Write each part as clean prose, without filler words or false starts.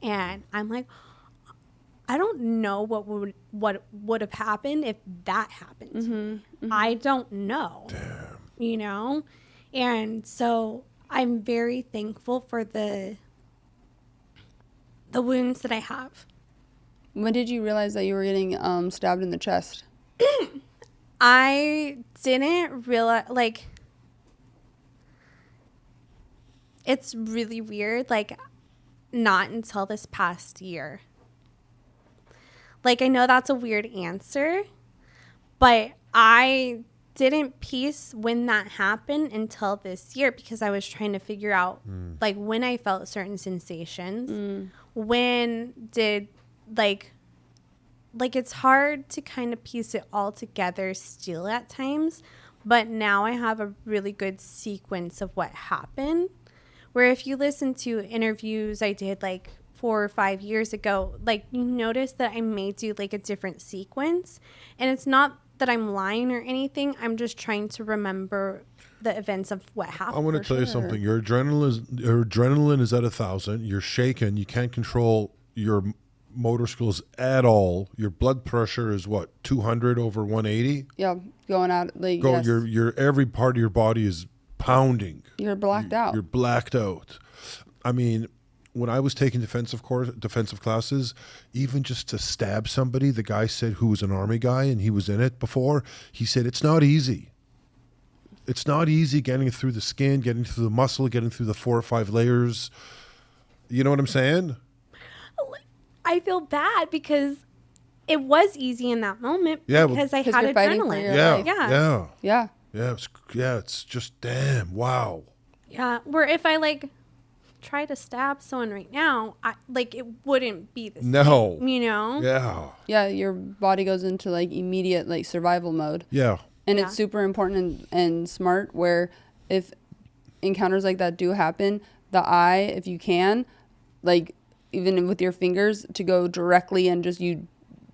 And I'm like, I don't know what would have happened if that happened. Mm-hmm. I don't know. Damn. You know? And so I'm very thankful for the wounds that I have. When did you realize that you were getting stabbed in the chest? I didn't realize, like, it's really weird, like, not until this past year. Like, I know that's a weird answer, but I didn't piece when that happened until this year because I was trying to figure out, like, when I felt certain sensations. When did, like, it's hard to kind of piece it all together still at times. But now I have a really good sequence of what happened. Where if you listen to interviews I did, like, 4 or 5 years ago, like, you notice that I may do, like, a different sequence. And it's not that I'm lying or anything. I'm just trying to remember the events of what happened. I want to tell you something. Your adrenaline is at 1,000. You're shaken. You can't control your motor skills at all. Your blood pressure is what, 200 over 180? Yeah, going out. Like, yes. Your every part of your body is pounding. You're blacked out. You're blacked out. I mean, when I was taking defensive classes, even just to stab somebody, the guy said, who was an army guy and he was in it before, he said, it's not easy. It's not easy getting through the skin, getting through the muscle, getting through the 4 or 5 layers. You know what I'm saying? I feel bad because it was easy in that moment because I had adrenaline. Yeah, it's just damn, wow. Yeah, where if I, like, try to stab someone right now, it wouldn't be the same, you know? Yeah. Yeah, your body goes into, like, immediate, like, survival mode. Yeah. And it's super important and smart where if encounters like that do happen, the eye, if you can, like, even with your fingers, to go directly and just you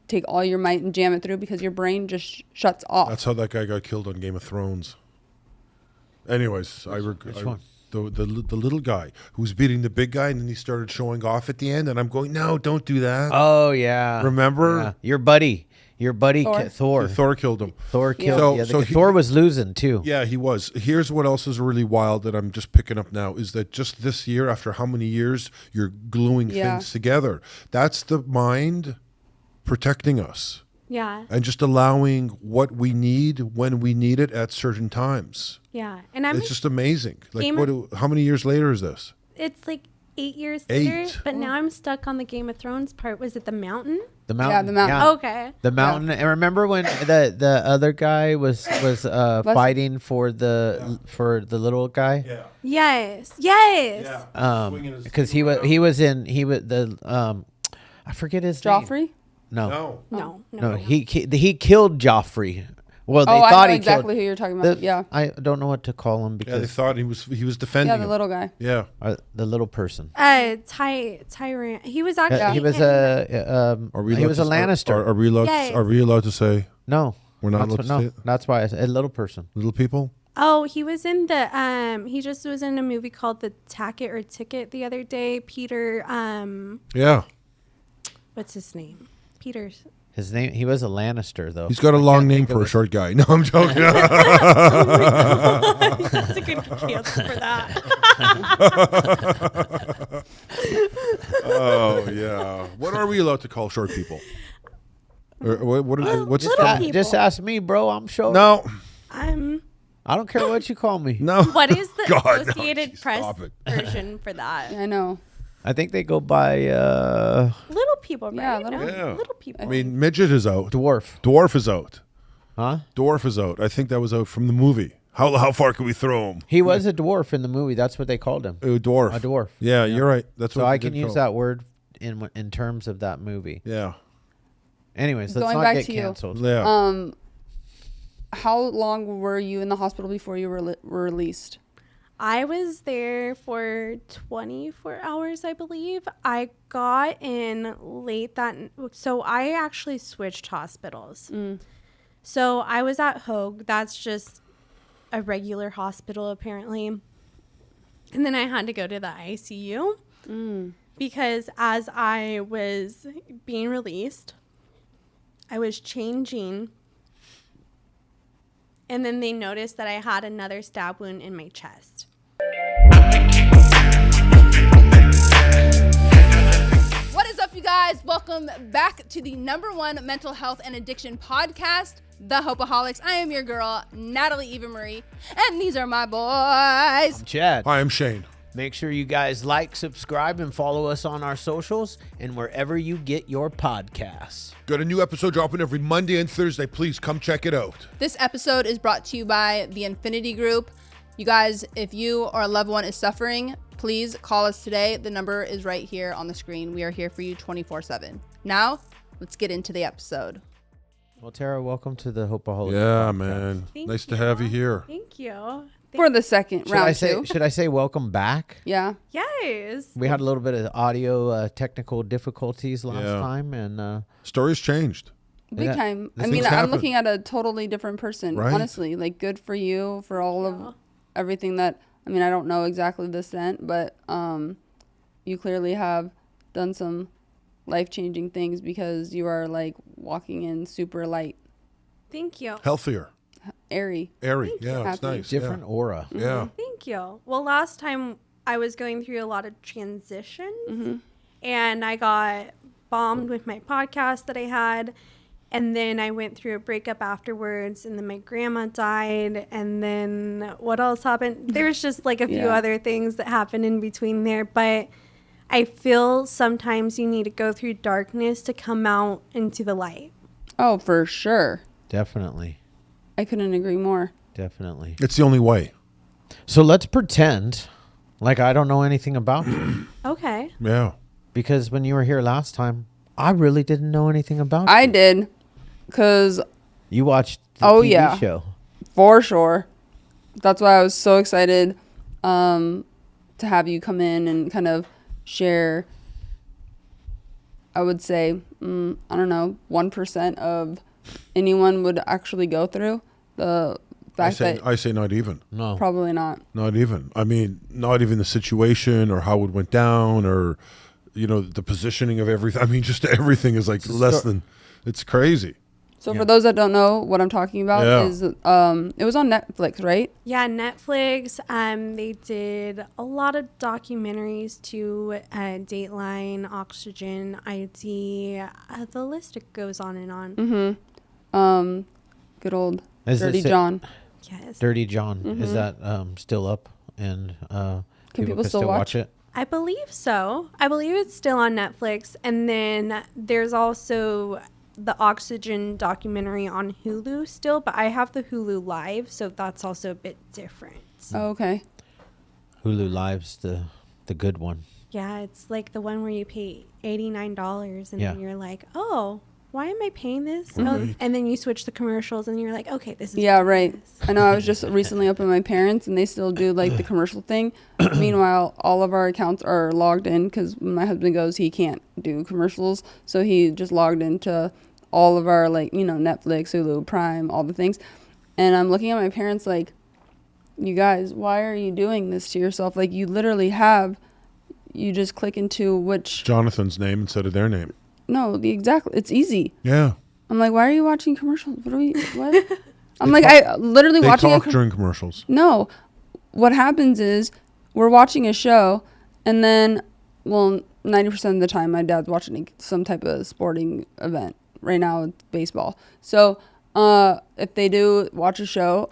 take all your might and jam it through because your brain just shuts off. That's how that guy got killed on Game of Thrones. Anyways, the little guy who was beating the big guy, and then he started showing off at the end, and I'm going, no, don't do that. Oh, yeah. Remember? Yeah. Your buddy Thor. Thor killed him. Thor killed him. Yeah, Thor was losing, too. Yeah, he was. Here's what else is really wild that I'm just picking up now is that just this year, after how many years, you're gluing things together. That's the mind protecting us. Yeah. And just allowing what we need when we need it at certain times. Yeah. And it's just amazing. Like, how many years later is this? It's like 8 years later. But now I'm stuck on the Game of Thrones part. Was it the mountain? The mountain. Yeah, the mountain. Yeah. Okay. The mountain. And remember when the other guy was fighting for the little guy? Yeah. Yes. Yeah. Because he was the I forget his name. Joffrey? No. He killed Joffrey. Well, they I thought know he exactly killed, who you're talking about. I don't know what to call him because they thought he was defending. Yeah, the little guy. Yeah, the little person. Tyrant. He was actually. He was a Lannister. Are we allowed to say? No, we're not allowed to say it? That's why I said a little person. Little people. Oh, he was in the he just was in a movie called The Ticket the other day. Peter. Yeah. What's his name? Peter's. His name, he was a Lannister, though. He's got a long name for a short guy. No, I'm joking. That's a good answer for that. Oh, yeah. What are we allowed to call short people? What's just ask me, bro. I'm short. No. I don't care what you call me. No. What is the Associated Press version for that? I know. I think they go by little people, right? Yeah, little people. I mean, midget is out. Dwarf is out. Huh? Dwarf is out. I think that was out from the movie. How far can we throw him? He was a dwarf in the movie. That's what they called him. A dwarf. A dwarf. Yeah, you're right. That's what I can use that word in terms of that movie. Yeah. Anyways, let's not get canceled. Yeah. How long were you in the hospital before you were released? I was there for 24 hours, I believe. I got in late so I actually switched hospitals. So I was at Hoag. That's just a regular hospital, apparently. And then I had to go to the ICU. because as I was being released, I was changing, and then they noticed that I had another stab wound in my chest. What is up, you guys? Welcome back to the #1 mental health and addiction podcast, the Hopeaholics. I am your girl, Natalie Eva Marie, and these are my boys. I'm Chad. Hi, I'm Shane. Make sure you guys like, subscribe, and follow us on our socials and wherever you get your podcasts. Got a new episode dropping every Monday and Thursday. Please come check it out. This episode is brought to you by the Infinity Group. You guys, if you or a loved one is suffering, please call us today. The number is right here on the screen. We are here for you 24/7. Now, let's get into the episode. Well, Terra, welcome to the Hopeaholics Yeah, podcast. man. Thank Nice to you. have you here. Thank you. For the second round two. Should I say welcome back? Yeah. Yes. We had a little bit of audio technical difficulties last Yeah. time, and Story's changed. Big Yeah. time. I Things mean, I'm happen. looking at a totally different person, Right? honestly. Like, good for you for all Yeah. of everything that, I mean, I don't know exactly the extent, but you clearly have done some life-changing things because you are, like, walking in super light, Thank you. Healthier. airy. Airy. Yeah, it's Happy. nice. different aura. Yeah. Thank you. Well, last time I was going through a lot of transitions, and I got bombed with my podcast that I had. And then I went through a breakup afterwards, and then my grandma died. And then what else happened? There's just like a few Yeah. other things that happened in between there. But I feel sometimes you need to go through darkness to come out into the light. Oh, for sure. Definitely. I couldn't agree more. Definitely. It's the only way. So let's pretend like I don't know anything about you. Okay. Yeah. Because when you were here last time, I really didn't know anything about I you. did, because You watched the Oh, TV yeah. show. for sure. That's why I was so excited to have you come in and kind of share, I would say, I don't know, 1% of anyone would actually go through. The fact that I say not even. No. probably not. Not even. I mean, not even the situation or how it went down or, you know, the positioning of everything. I mean, just everything is like less than, it's crazy. So Yeah. for those that don't know what I'm talking about Yeah. is it was on Netflix, right? Yeah, Netflix. They did a lot of documentaries to Dateline, Oxygen, ID. The list goes on and on. Good old Is Dirty this it? John. Yes. Dirty John. Is that still up? And people can still watch it? I believe so. I believe it's still on Netflix. And then there's also the Oxygen documentary on Hulu still, but I have the Hulu Live, so that's also a bit different. Oh, okay. Hulu Live's the good one. Yeah, it's like the one where you pay $89 and Yeah. then you're like, oh, why am I paying this? Oh, and then you switch the commercials and you're like, okay, this is Yeah, what right. it is. I know I was just recently up with my parents and they still do like the commercial thing. Meanwhile, all of our accounts are logged in because when my husband goes, he can't do commercials. So he just logged into all of our, like, you know, Netflix, Hulu, Prime, all the things. And I'm looking at my parents like, you guys, why are you doing this to yourself? Like, you literally have, you just click into which, Jonathan's name instead of their name. no, the exact, it's easy. Yeah. I'm like, why are you watching commercials? What? I'm like, I literally They watching talk during commercials. No, what happens is we're watching a show, and then, well, 90% of the time, my dad's watching some type of sporting event. Right now, it's baseball. So, if they do watch a show,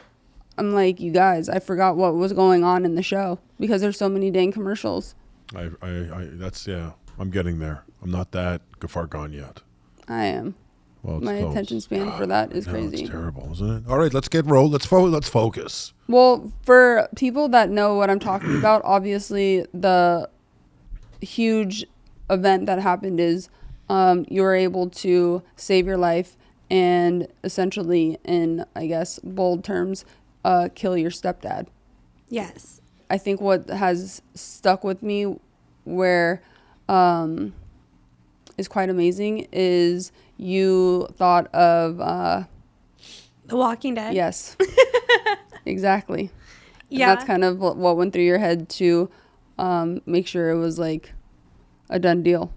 I'm like, you guys, I forgot what was going on in the show because there's so many dang commercials. I'm getting there. I'm not that far gone yet. I am. Well, it's My close. attention span for that is No, crazy. it's terrible, isn't it? All right, let's get rolled. Let's focus. Well, for people that know what I'm talking about, obviously the huge event that happened is you were able to save your life and essentially, in, I guess, bold terms, kill your stepdad. Yes. I think what has stuck with me where is quite amazing is you thought of The Walking Dead. yes. Exactly. And Yeah. that's kind of what went through your head to make sure it was like a done deal.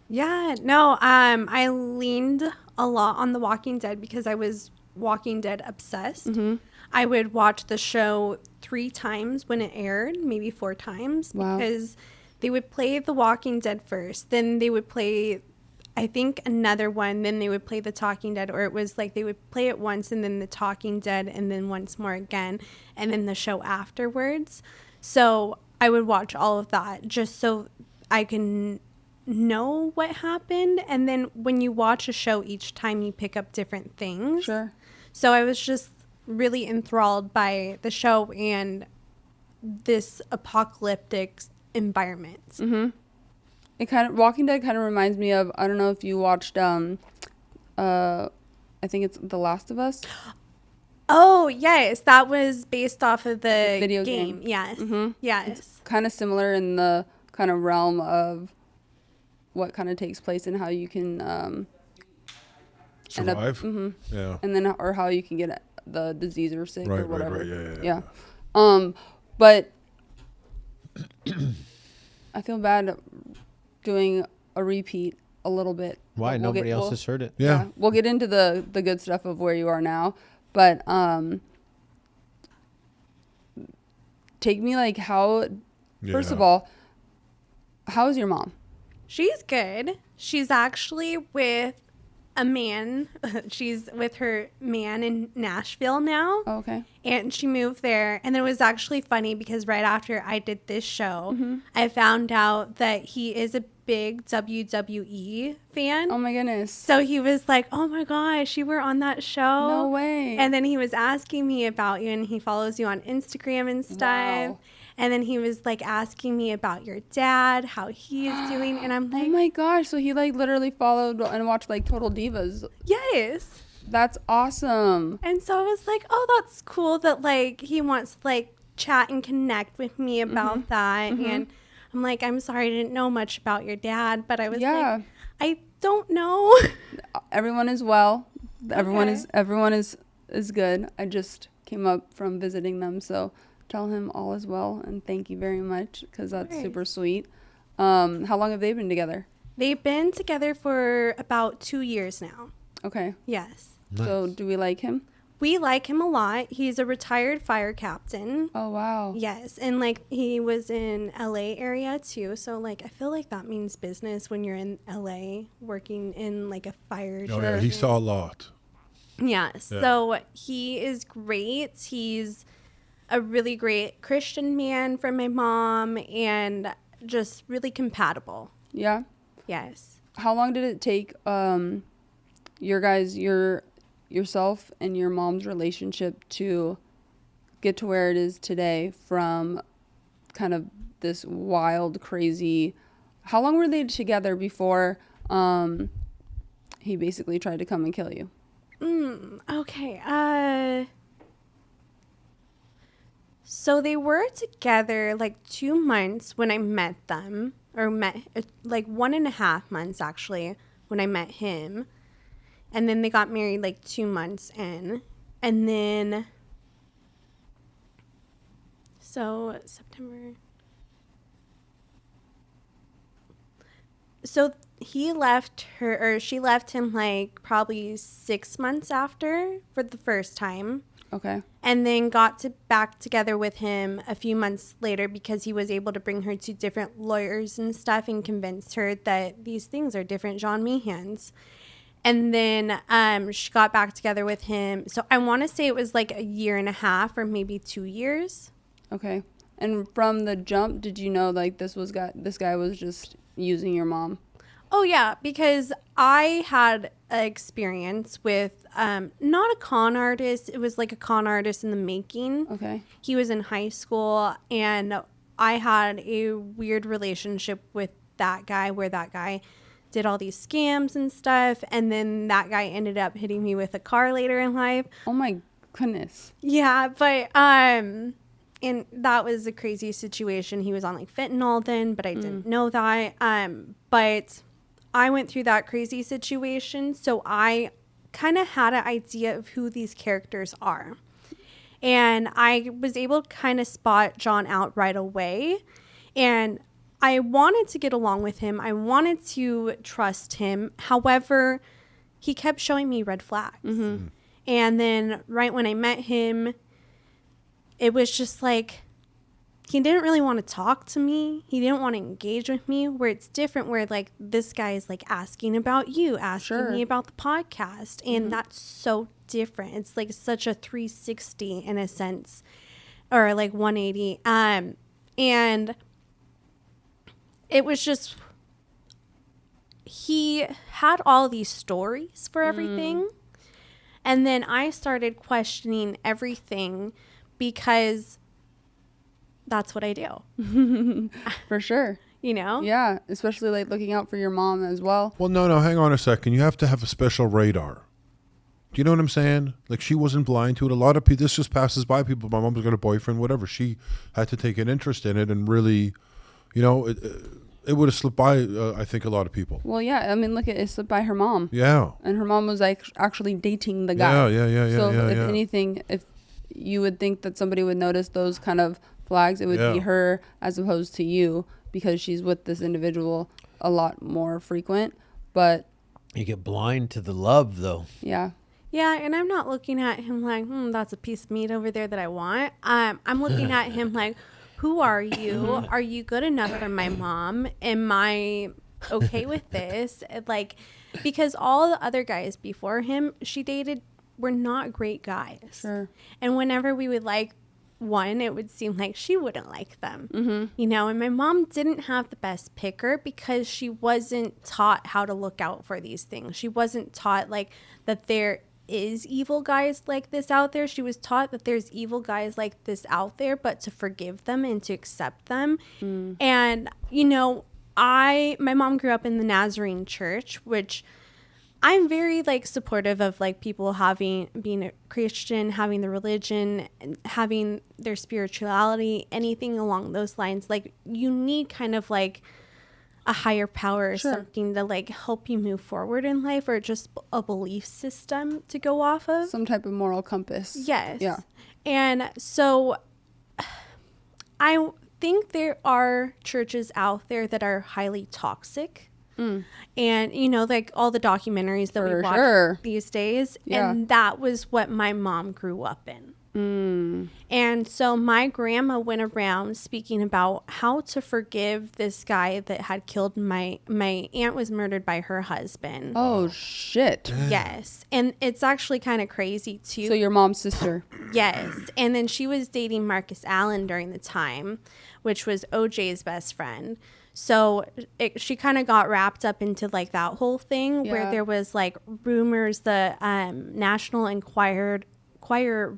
Yeah, no, I leaned a lot on The Walking Dead because I was Walking Dead obsessed. Mm-hmm. I would watch the show 3 times when it aired, maybe 4 times, Wow. because they would play The Walking Dead first, then they would play, I think, another one, then they would play The Talking Dead, or it was like they would play it once and then The Talking Dead and then once more again, and then the show afterwards. So I would watch all of that just so I can know what happened. And then when you watch a show each time, you pick up different things. Sure. So I was just really enthralled by the show and this apocalyptic environment. Mm-hmm. It kind of, Walking Dead kind of reminds me of, I don't know if you watched I think it's The Last of Us. Oh, yes. That was based off of the Video game. game. Yes. Mm-hmm. Yes. It's kind of similar in the kind of realm of what kind of takes place and how you can Survive. Mm-hmm. Yeah. And then or how you can get the disease or sick or whatever. Right. Yeah. But I feel bad doing a repeat a little bit. Why? We'll Nobody else has heard it. Yeah. We'll get into the good stuff of where you are now, but take me like how. First of all, how's your mom? She's good. She's actually with a man. She's with her man in Nashville now. Oh, okay. And she moved there. And it was actually funny because right after I did this show, Mm-hmm. I found out that he is a big WWE fan. Oh my goodness. So he was like, oh my gosh, you were on that show? No way. And then he was asking me about you, and he follows you on Instagram and stuff. Wow. And then he was like asking me about your dad, how he is doing. And I'm like, Oh my gosh. So he like literally followed and watched like Total Divas. yes. That's awesome. And so I was like, oh, that's cool that like he wants to like chat and connect with me about that. Mhm. And I'm like, I'm sorry, I didn't know much about your dad, but I was Yeah. like, I don't know. Everyone is well. Everyone Okay. is good. I just came up from visiting them, so tell him all is well and thank you very much because that's Nice. super sweet. How long have they been together? They've been together for about 2 years now. Okay. Yes. So Nice. do we like him? We like him a lot. He's a retired fire captain. Oh wow. Yes. And like he was in LA area too. So like I feel like that means business when you're in LA working in like a fire. Oh yeah, he saw a lot. Yes. Yeah. So he is great. He's a really great Christian man for my mom and just really compatible. Yeah. Yes. How long did it take yourself and your mom's relationship to get to where it is today from kind of this wild, crazy... How long were they together before he basically tried to come and kill you? Okay. So they were together like 2 months when I met them, or like 1.5 months actually when I met him. And then they got married like 2 months in. And then, so September. So he left her, or she left him like probably 6 months after for the first time. Okay. And then got back together with him a few months later because he was able to bring her to different lawyers and stuff and convince her that these things are different John Meehans. And then she got back together with him. So I want to say it was like 1.5 years or maybe 2 years. Okay. And from the jump, did you know like this guy was just using your mom? Oh, yeah, because I had an experience with not a con artist. It was like a con artist in the making. Okay. He was in high school, and I had a weird relationship with that guy where that guy did all these scams and stuff. And then that guy ended up hitting me with a car later in life. Oh my goodness. Yeah, but and that was a crazy situation. He was on like fentanyl then, but I didn't know that. But I went through that crazy situation, so I kind of had an idea of who these characters are. And I was able to kind of spot John out right away. And I wanted to get along with him. I wanted to trust him. However, he kept showing me red flags. Mm-hmm. And then right when I met him, it was just like, he didn't really want to talk to me. He didn't want to engage with me, where it's different, where like this guy is like asking about you, asking me about the podcast. And that's so different. It's like such a 360 in a sense, or like 180. And it was just, he had all these stories for everything. And then I started questioning everything because that's what I do. For sure. You know? Yeah, especially like looking out for your mom as well. Well, no, hang on a second. You have to have a special radar. Do you know what I'm saying? Like, she wasn't blind to it. A lot of people, this just passes by people. My mom's got a boyfriend, whatever. She had to take an interest in it and really, you know, it would have slipped by, I think, a lot of people. Well, yeah, I mean, look, it slipped by her mom. Yeah. And her mom was like actually dating the guy. Yeah. So if anything, if you would think that somebody would notice those kind of flags, it would be her as opposed to you, because she's with this individual a lot more frequent. But you get blind to the love, though. Yeah. Yeah, and I'm not looking at him like, that's a piece of meat over there that I want. I'm looking at him like, who are you? Are you good enough for my mom? Am I okay with this? Like, because all the other guys before him she dated were not great guys. Sure. And whenever we would like one, it would seem like she wouldn't like them. You know, and my mom didn't have the best picker because she wasn't taught how to look out for these things. She wasn't taught like that there is evil guys like this out there. She was taught that there's evil guys like this out there, but to forgive them and to accept them. And, you know, my mom grew up in the Nazarene church, which I'm very like supportive of, like people being a Christian, having the religion, and having their spirituality, anything along those lines. Like, you need kind of like a higher power or something to like help you move forward in life, or just a belief system to go off of. Some type of moral compass. Yes. Yeah. And so I think there are churches out there that are highly toxic. And, you know, like all the documentaries that we watch these days. Yeah. And that was what my mom grew up in. And so my grandma went around speaking about how to forgive this guy that had killed my aunt was murdered by her husband. Oh, shit. Yes. And it's actually kind of crazy too. So your mom's sister. Yes. And then she was dating Marcus Allen during the time, which was OJ's best friend. So she kind of got wrapped up into like that whole thing where there was like rumors. The National Enquirer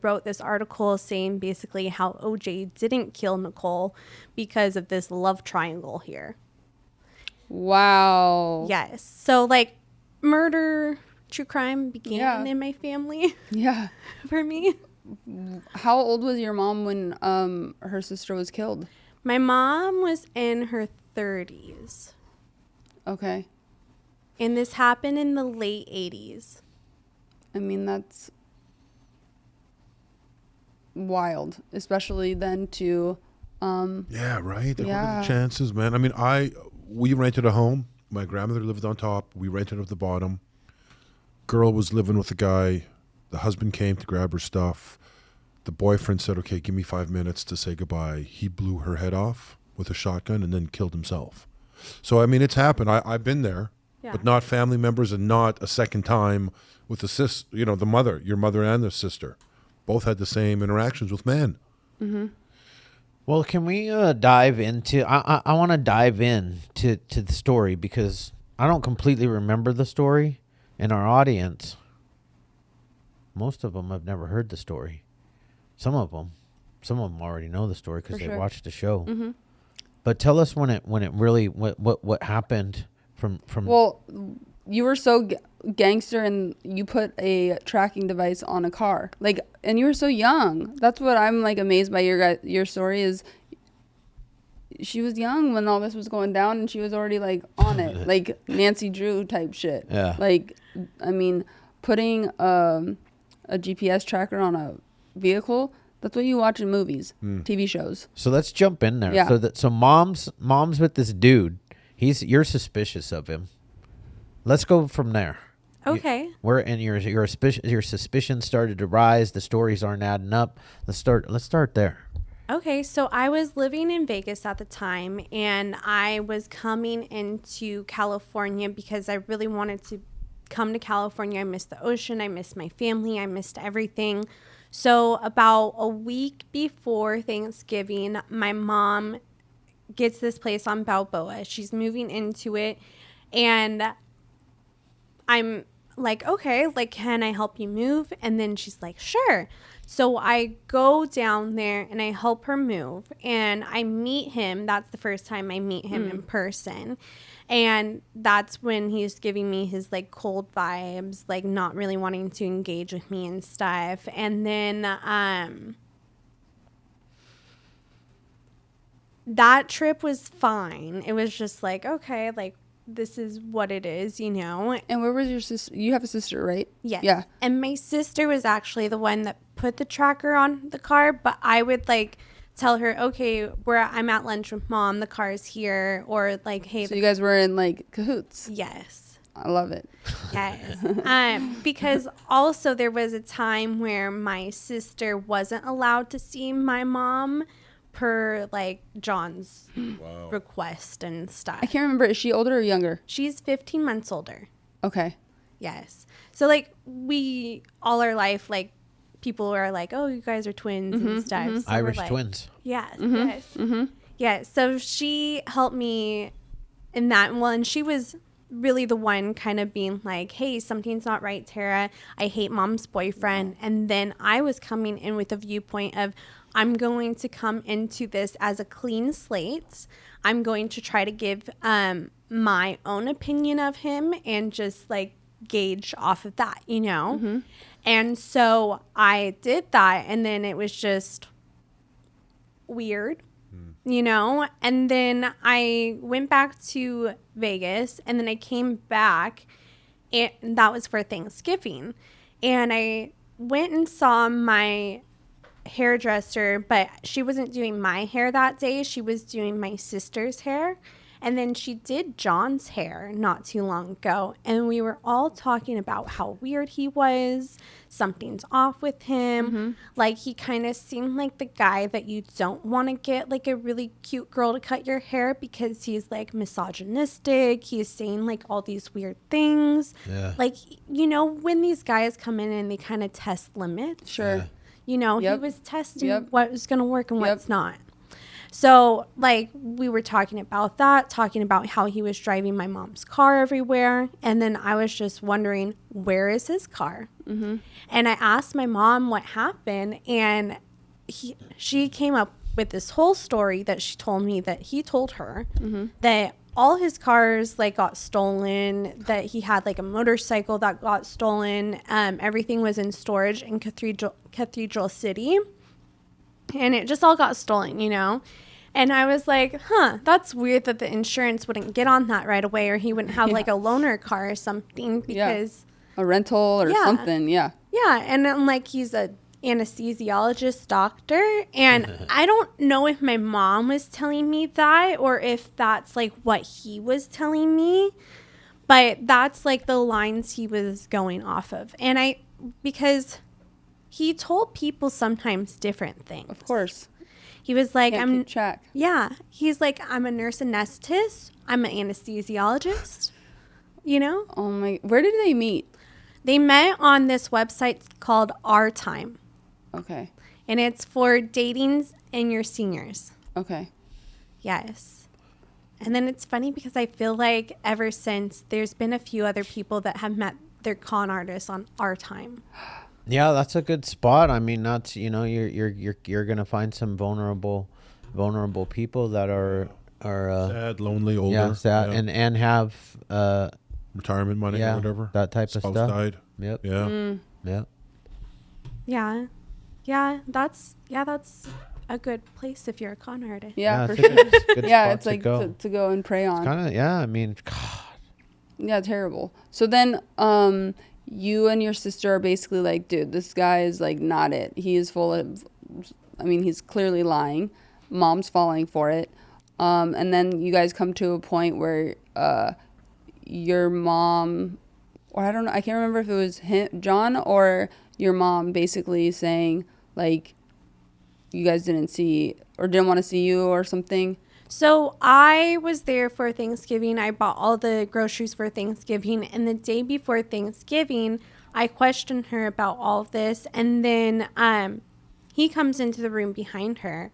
wrote this article saying basically how OJ didn't kill Nicole because of this love triangle here. Wow. Yes. So like murder, true crime began in my family. Yeah. For me. How old was your mom when her sister was killed? My mom was in her 30s. Okay. And this happened in the late 80s. I mean, that's wild, especially then to yeah, right. What are the chances, man? I mean, we rented a home. My grandmother lived on top. We rented at the bottom. Girl was living with the guy. The husband came to grab her stuff. The boyfriend said, "Okay, give me 5 minutes to say goodbye." He blew her head off with a shotgun and then killed himself. So I mean, it's happened. I've been there, but not family members, and not a second time with the the mother, your mother and the sister. Both had the same interactions with men. Well, can we dive into? I want to dive in to the story, because I don't completely remember the story, and our audience, most of them have never heard the story. Some of them already know the story because they watched the show. But tell us when it really what happened from. Well, you were so gangster, and you put a tracking device on a car, like, and you were so young. That's what I'm like amazed by your story is. She was young when all this was going down, and she was already like on it, like Nancy Drew type shit. Yeah. Like, I mean, putting a GPS tracker on a vehicle, That's what you watch in movies, TV shows. So let's jump in there. Yeah. So mom's with this dude. You're suspicious of him. Let's go from there. Okay. Your suspicion started to rise. The stories aren't adding up. Let's start there. Okay, so I was living in Vegas at the time, and I was coming into California because I really wanted to come to California. I missed the ocean. I missed my family. I missed everything. So about a week before Thanksgiving, my mom gets this place on Balboa. She's moving into it, and I'm like, okay, like, can I help you move? And then she's like, sure. So I go down there and I help her move, and I meet him. That's the first time I meet him in person. And that's when he's giving me his like cold vibes, like not really wanting to engage with me and stuff. And then that trip was fine. It was just like, okay, like this is what it is, you know. And where was your sister? You have a sister, right? Yes. Yeah. And my sister was actually the one that put the tracker on the car, but I would like tell her, okay, I'm at lunch with mom, the car's here, or like, hey. So you guys were in like cahoots. Yes. I love it. Yes. Because also there was a time where my sister wasn't allowed to see my mom per like John's request and stuff. I can't remember. Is she older or younger? She's 15 months older. Okay. Yes. So like we all our life, like people are like, oh, you guys are twins and stuff. So Irish like, twins. Yes. Yes. Yeah. So she helped me in that. Well, and she was really the one kind of being like, hey, something's not right, Terra. I hate mom's boyfriend. And then I was coming in with a viewpoint of, I'm going to come into this as a clean slate. I'm going to try to give my own opinion of him and just like gauge off of that, you know? And so I did that, and then it was just weird, you know? And then I went back to Vegas, and then I came back, and that was for Thanksgiving. And I went and saw my hairdresser, but she wasn't doing my hair that day. She was doing my sister's hair. And then she did John's hair not too long ago. And we were all talking about how weird he was. Something's off with him. Like, he kind of seemed like the guy that you don't want to get, like, a really cute girl to cut your hair because he's, like, misogynistic. He's saying, like, all these weird things. Yeah. Like, you know, when these guys come in and they kind of test limits. Sure. Yeah. You know, he Yep. was testing Yep. what was going to work and Yep. what's not. So, like, we were talking about that, talking about how he was driving my mom's car everywhere. And then I was just wondering, where is his car? And I asked my mom what happened. And she came up with this whole story that she told me that he told her that all his cars, like, got stolen, that he had, like, a motorcycle that got stolen. Everything was in storage in Cathedral City. And it just all got stolen, you know? And I was like, that's weird that the insurance wouldn't get on that right away, or he wouldn't have like a loaner car or something because... A rental or something, yeah. Yeah, and I'm like, he's a anesthesiologist doctor, and I don't know if my mom was telling me that or if that's like what he was telling me, but that's like the lines he was going off of. And because he told people sometimes different things. Of course. He was like, Can't keep track. Yeah. He's like, I'm a nurse anesthetist. I'm an anesthesiologist. You know? Oh my, where did they meet? They met on this website called Our Time. Okay. And it's for datings and your seniors. Okay. Yes. And then it's funny because I feel like ever since there's been a few other people that have met their con artists on Our Time. Yeah, that's a good spot. I mean, that's, you know, you're gonna find some vulnerable people that are sad, lonely, older. yeah, sad, and have retirement money or whatever. that type of Spouse stuff. died. Yep. Yeah. Yep. Yeah. That's a good place if you're a con artist. Yeah, for it's sure. a good Yeah, spot it's to like go. to go and prey on. Kind of, yeah. I mean, God. Yeah, terrible. So then you and your sister are basically like, dude, this guy is like not it. He is full of I mean, he's clearly lying. Mom's falling for it. And then you guys come to a point where your mom, or I don't know, I can't remember if it was John or your mom basically saying, like, you guys didn't see or didn't want to see you or something. So I was there for Thanksgiving. I bought all the groceries for Thanksgiving. And the day before Thanksgiving, I questioned her about all of this. And then he comes into the room behind her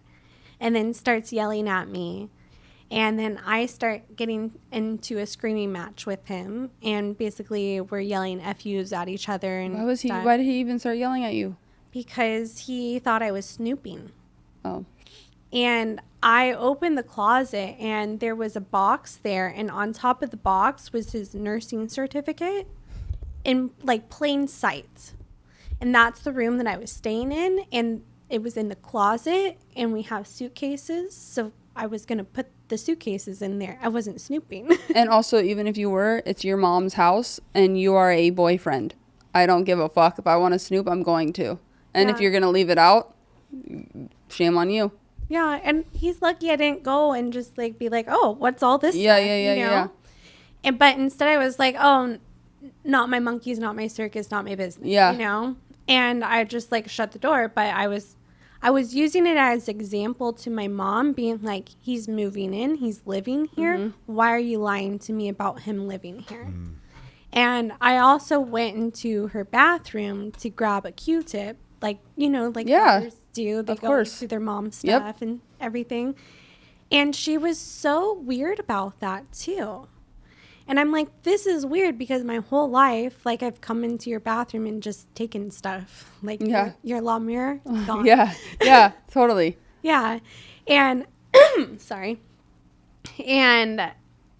and then starts yelling at me. And then I start getting into a screaming match with him. And basically we're yelling FUs at each other. And Why did he even start yelling at you? Because he thought I was snooping. Oh. And I opened the closet and there was a box there. And on top of the box was his nursing certificate in like plain sight. And that's the room that I was staying in. And it was in the closet and we have suitcases. So I was going to put the suitcases in there. I wasn't snooping. And also, even if you were, it's your mom's house and you are a boyfriend. I don't give a fuck. If I want to snoop, I'm going to. And if you're going to leave it out, shame on you. Yeah, and he's lucky I didn't go and just like be like, oh, what's all this? Yeah, stuff? yeah. And but instead I was like, oh, not my monkeys, not my circus, not my business. Yeah. You know? And I just like shut the door, but I was using it as example to my mom, being like, he's moving in, he's living here. Mm-hmm. Why are you lying to me about him living here? Mm. And I also went into her bathroom to grab a Q-tip, like, you know, like others do. They go through their mom's stuff and everything. And she was so weird about that too. And I'm like, this is weird because my whole life, like, I've come into your bathroom and just taken stuff. Like, your law mirror is gone. Yeah, totally. Yeah. And, sorry. And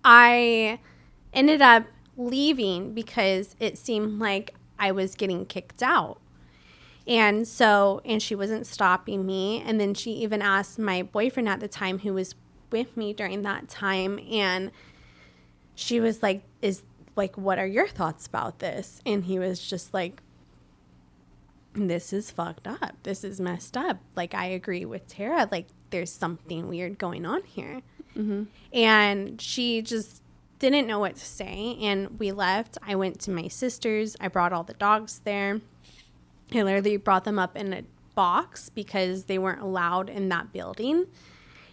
I ended up leaving because it seemed like I was getting kicked out. And she wasn't stopping me. And then she even asked my boyfriend at the time, who was with me during that time, and she was like, what are your thoughts about this? And he was just like, this is fucked up. This is messed up. Like, I agree with Terra. Like, there's something weird going on here. Mm-hmm. And she just didn't know what to say. And we left. I went to my sister's. I brought all the dogs there. I literally brought them up in a box because they weren't allowed in that building.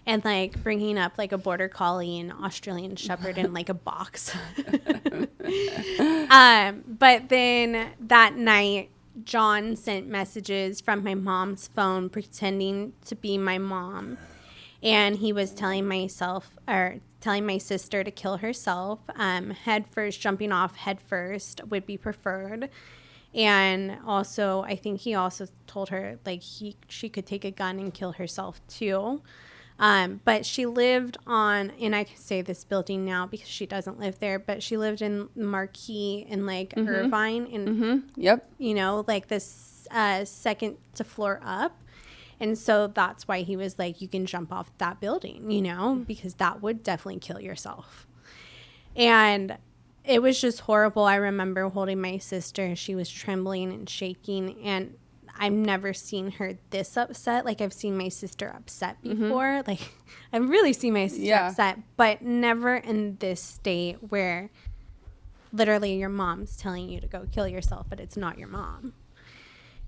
And, like, bringing up, like, a border collie and Australian shepherd in, like, a box. But then that night, John sent messages from my mom's phone pretending to be my mom. And he was telling my sister to kill herself. Jumping off head first would be preferred. And also, I think he also told her, like, she could take a gun and kill herself, too. But she lived on, and I can say this building now because she doesn't live there, but she lived in Marquee and like Irvine and, you know, like this second to floor up. And so that's why he was like, you can jump off that building, you know, because that would definitely kill yourself. And it was just horrible. I remember holding my sister. She was trembling and shaking, and I've never seen her this upset. Like, I've seen my sister upset before. Mm-hmm. Like, I've really seen my sister upset, but never in this state where literally your mom's telling you to go kill yourself, but it's not your mom.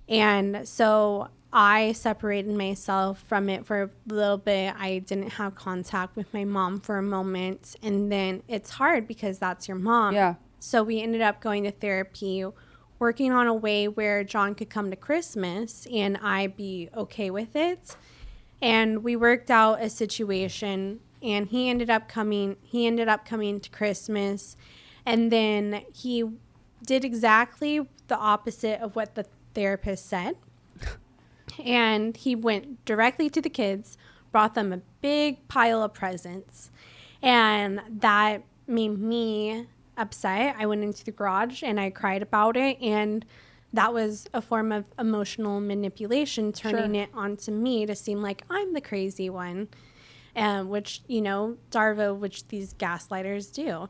And so I separated myself from it for a little bit. I didn't have contact with my mom for a moment. And then it's hard because that's your mom. Yeah. So we ended up going to therapy, working on a way where John could come to Christmas and I'd be okay with it. And we worked out a situation, and he ended up coming to Christmas, and then he did exactly the opposite of what the therapist said. And he went directly to the kids, brought them a big pile of presents, and that made me upset. I went into the garage and I cried about it, and that was a form of emotional manipulation, turning it onto me to seem like I'm the crazy one, which, you know, Darvo, which these gaslighters do.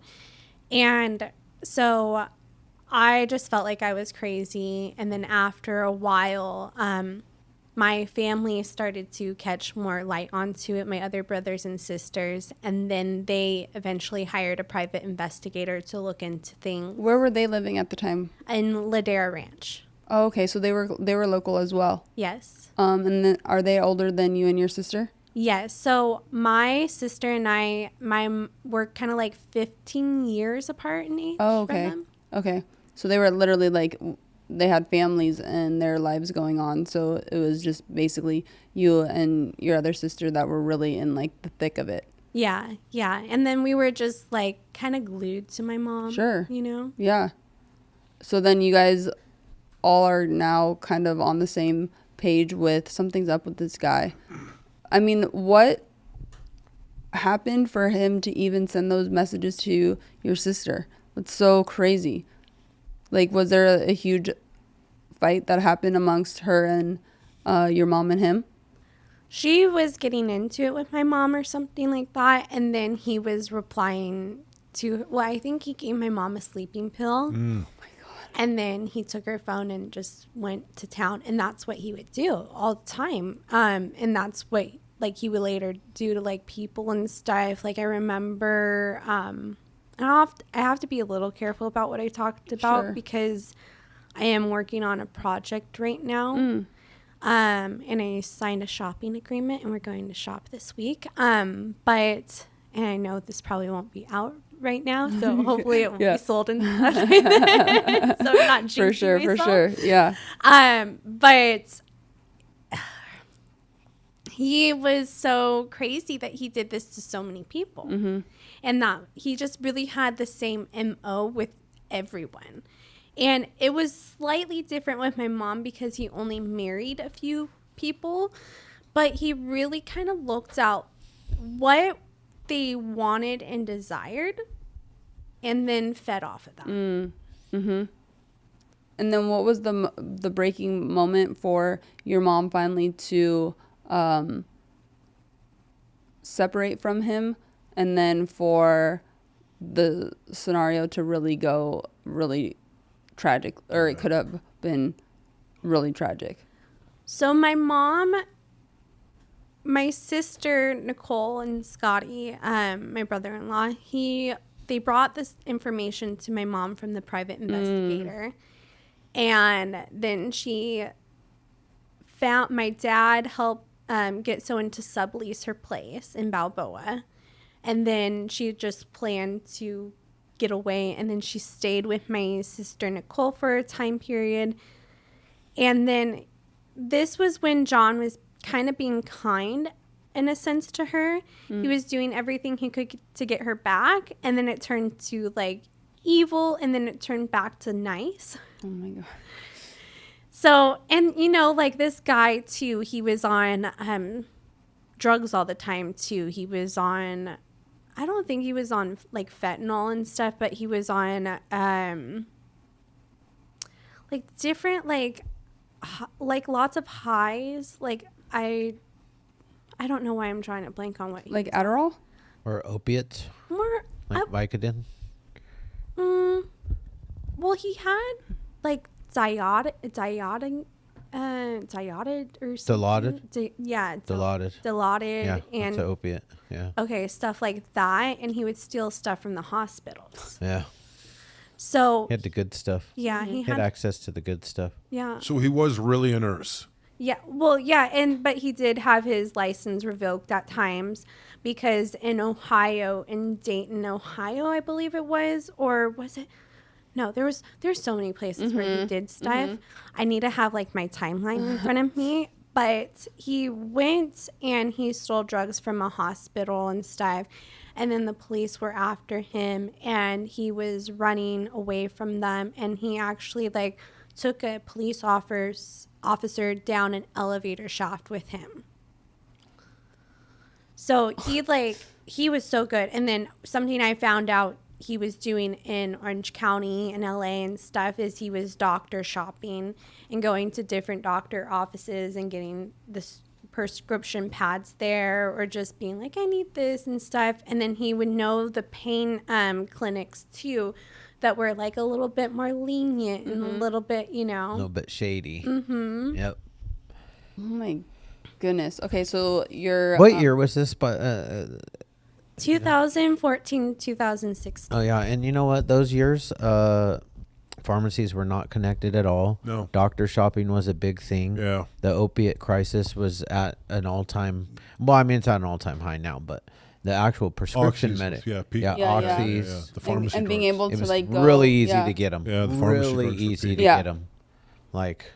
And so I just felt like I was crazy. And then after a while, my family started to catch more light onto it, my other brothers and sisters, and then they eventually hired a private investigator to look into things Where were they living at the time? in Ladera Ranch. Oh, okay. So they were local as well. Yes. And then are they older than you and your sister? Yes. So my sister and we're kind of like 15 years apart in age. Oh, from okay. them. Okay. So they were literally like, they had families and their lives going on. So it was just basically you and your other sister that were really in like the thick of it. Yeah. Yeah. And then we were just like kind of glued to my mom. Sure. You know? Yeah. So then you guys all are now kind of on the same page with something's up with this guy. I mean, what happened for him to even send those messages to your sister? That's so crazy. Like, was there a huge fight that happened amongst her and your mom and him? She was getting into it with my mom or something like that. And then he was replying to, well, I think he gave my mom a sleeping pill. And then he took her phone and just went to town. And that's what he would do all the time. And that's what, like, he would later do to, like, people and stuff. Like, I remember, I have to be a little careful about what I talked about. Sure. Because I am working on a project right now. And I signed a shopping agreement, and we're going to shop this week. And I know this probably won't be out right now, so hopefully it won't Yeah. be sold in stuff. So I'm not jinxing For sure, myself. for sure. Yeah. But he was so crazy that he did this to so many people. And that he just really had the same MO with everyone. And it was slightly different with my mom because he only married a few people, but he really kind of looked out what they wanted and desired and then fed off of that. And then what was the breaking moment for your mom finally to separate from him, and then for the scenario to really go really tragic, or it could have been really tragic? So my mom, my sister Nicole and Scotty, my brother-in-law, they brought this information to my mom from the private investigator. And then she found my dad helped get someone to sublease her place in Balboa. And then she just planned to get away. And then she stayed with my sister Nicole for a time period. And then this was when John was kind of being kind in a sense to her. He was doing everything he could to get her back. And then it turned to like evil. And then it turned back to nice. Oh my God. So, and you know, like this guy too, he was on drugs all the time too. He was on, I don't think he was on like fentanyl and stuff, but he was on like different like lots of highs. Like I don't know why I'm trying to blank on what Like Adderall? Or opiates, more. like Vicodin. Well, he had like diodid or something. Dilaudid? Yeah. Dilaudid. Dilaudid. Yeah, And that's an opiate. Yeah. okay, stuff like that. And he would steal stuff from the hospitals. Yeah. So He had the good stuff. yeah, he He had had access to the good stuff. yeah. So he was really a nurse. Yeah, well, yeah, but he did have his license revoked at times because in Ohio, in Dayton, Ohio, I believe it was, or was it? No, there's so many places where he did stuff. I need to have like my timeline in front of me, but he went and he stole drugs from a hospital and stuff, and then the police were after him, and he was running away from them, and he actually like took a police officer down an elevator shaft with him. So he was so good. And then something I found out he was doing in Orange County and LA and stuff is he was doctor shopping and going to different doctor offices and getting this prescription pads there, or just being like, I need this and stuff. And then he would know the pain clinics too that were like a little bit more lenient and a little bit, you A know. little bit shady. Mm-hmm. Yep. Oh my goodness. Okay, so you're What year was this? But 2014, 2016. oh yeah, and you know what? Those years, pharmacies were not connected at all. No. Doctor shopping was a big thing. Yeah. The opiate crisis was at an all-time. Well, I mean, it's at an all-time high now, but the actual prescription Oxys, medic, yeah, Yeah, yeah. oxys. Yeah. The pharmacy and being drugs. able It to was like go really easy yeah. to get them. Yeah, the pharmacy really drugs were easy to cheap. Yeah. get them, like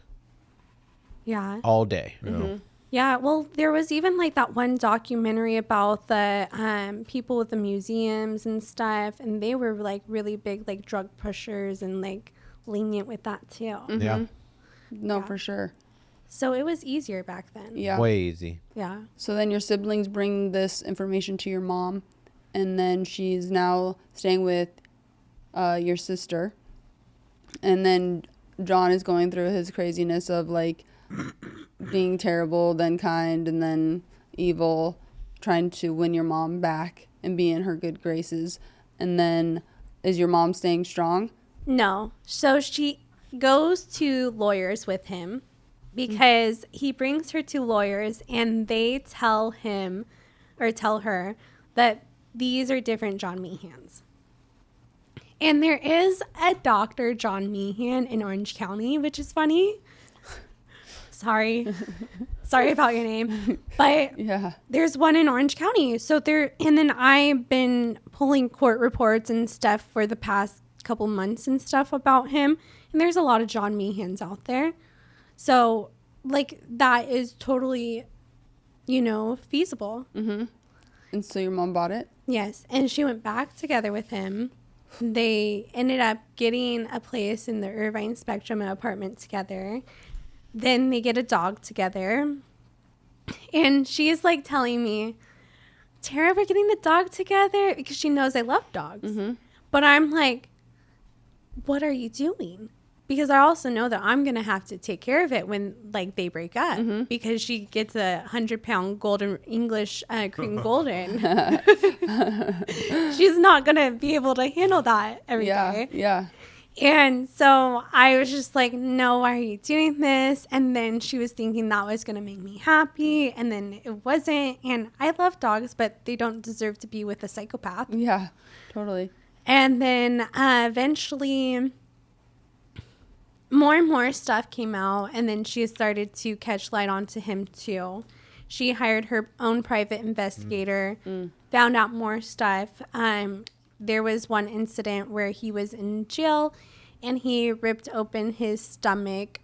Yeah. all day. Yeah. Yeah, well, there was even like that one documentary about the people with the museums and stuff, and they were like really big like drug pushers and like lenient with that too. Yeah, No, Yeah. for sure. So it was easier back then. Yeah. way easy. Yeah. So then your siblings bring this information to your mom, and then she's now staying with your sister. And then John is going through his craziness of like being terrible, then kind, and then evil, trying to win your mom back and be in her good graces. And then is your mom staying strong? No. So she goes to lawyers with him because he brings her to lawyers and they tell him or tell her that these are different John Meehans. And there is a Dr. John Meehan in Orange County, which is funny. Sorry about your name. But Yeah. there's one in Orange County. So and then I've been pulling court reports and stuff for the past couple months and stuff about him. And there's a lot of John Meehans out there. So, like, that is totally, feasible. And so your mom bought it? Yes. And she went back together with him. They ended up getting a place in the Irvine Spectrum, an apartment together. Then they get a dog together. And she's like telling me, Terra, we're getting the dog together, because she knows I love dogs. But I'm like, what are you doing? Because I also know that I'm going to have to take care of it when like they break up, because she gets a 100-pound golden English cream golden. She's not going to be able to handle that every day. Yeah. And so I was just like, no, why are you doing this? And then she was thinking that was going to make me happy. And then it wasn't. And I love dogs, but they don't deserve to be with a psychopath. Yeah. Totally. And then eventually more and more stuff came out. And then she started to catch light onto him too. She hired her own private investigator, found out more stuff. There was one incident where he was in jail and he ripped open his stomach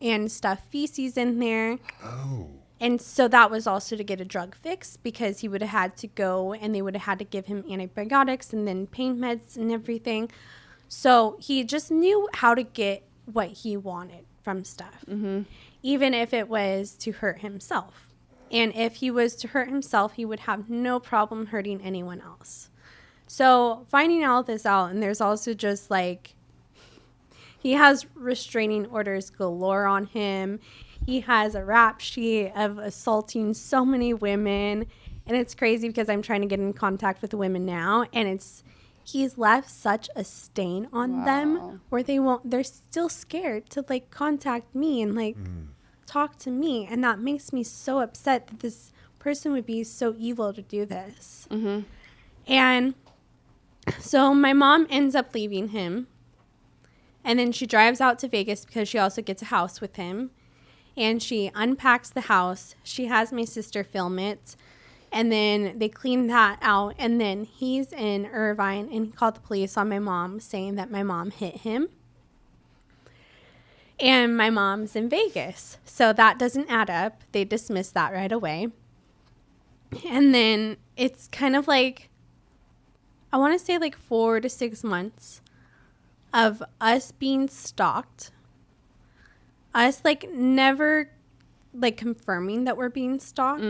and stuffed feces in there. Oh. And so that was also to get a drug fix, because he would have had to go and they would have had to give him antibiotics and then pain meds and everything. So he just knew how to get what he wanted from stuff, even if it was to hurt himself. And if he was to hurt himself, he would have no problem hurting anyone else. So finding all this out, and there's also just like, he has restraining orders galore on him. He has a rap sheet of assaulting so many women. And it's crazy because I'm trying to get in contact with the women now. And he's left such a stain on them where they're still scared to like contact me and like talk to me. And that makes me so upset that this person would be so evil to do this. And so my mom ends up leaving him, and then she drives out to Vegas because she also gets a house with him, and she unpacks the house. She has my sister film it, and then they clean that out, and then he's in Irvine, and he called the police on my mom saying that my mom hit him, and my mom's in Vegas. So that doesn't add up. They dismiss that right away. And then it's kind of like, I want to say like 4 to 6 months of us being stalked, us like never like confirming that we're being stalked,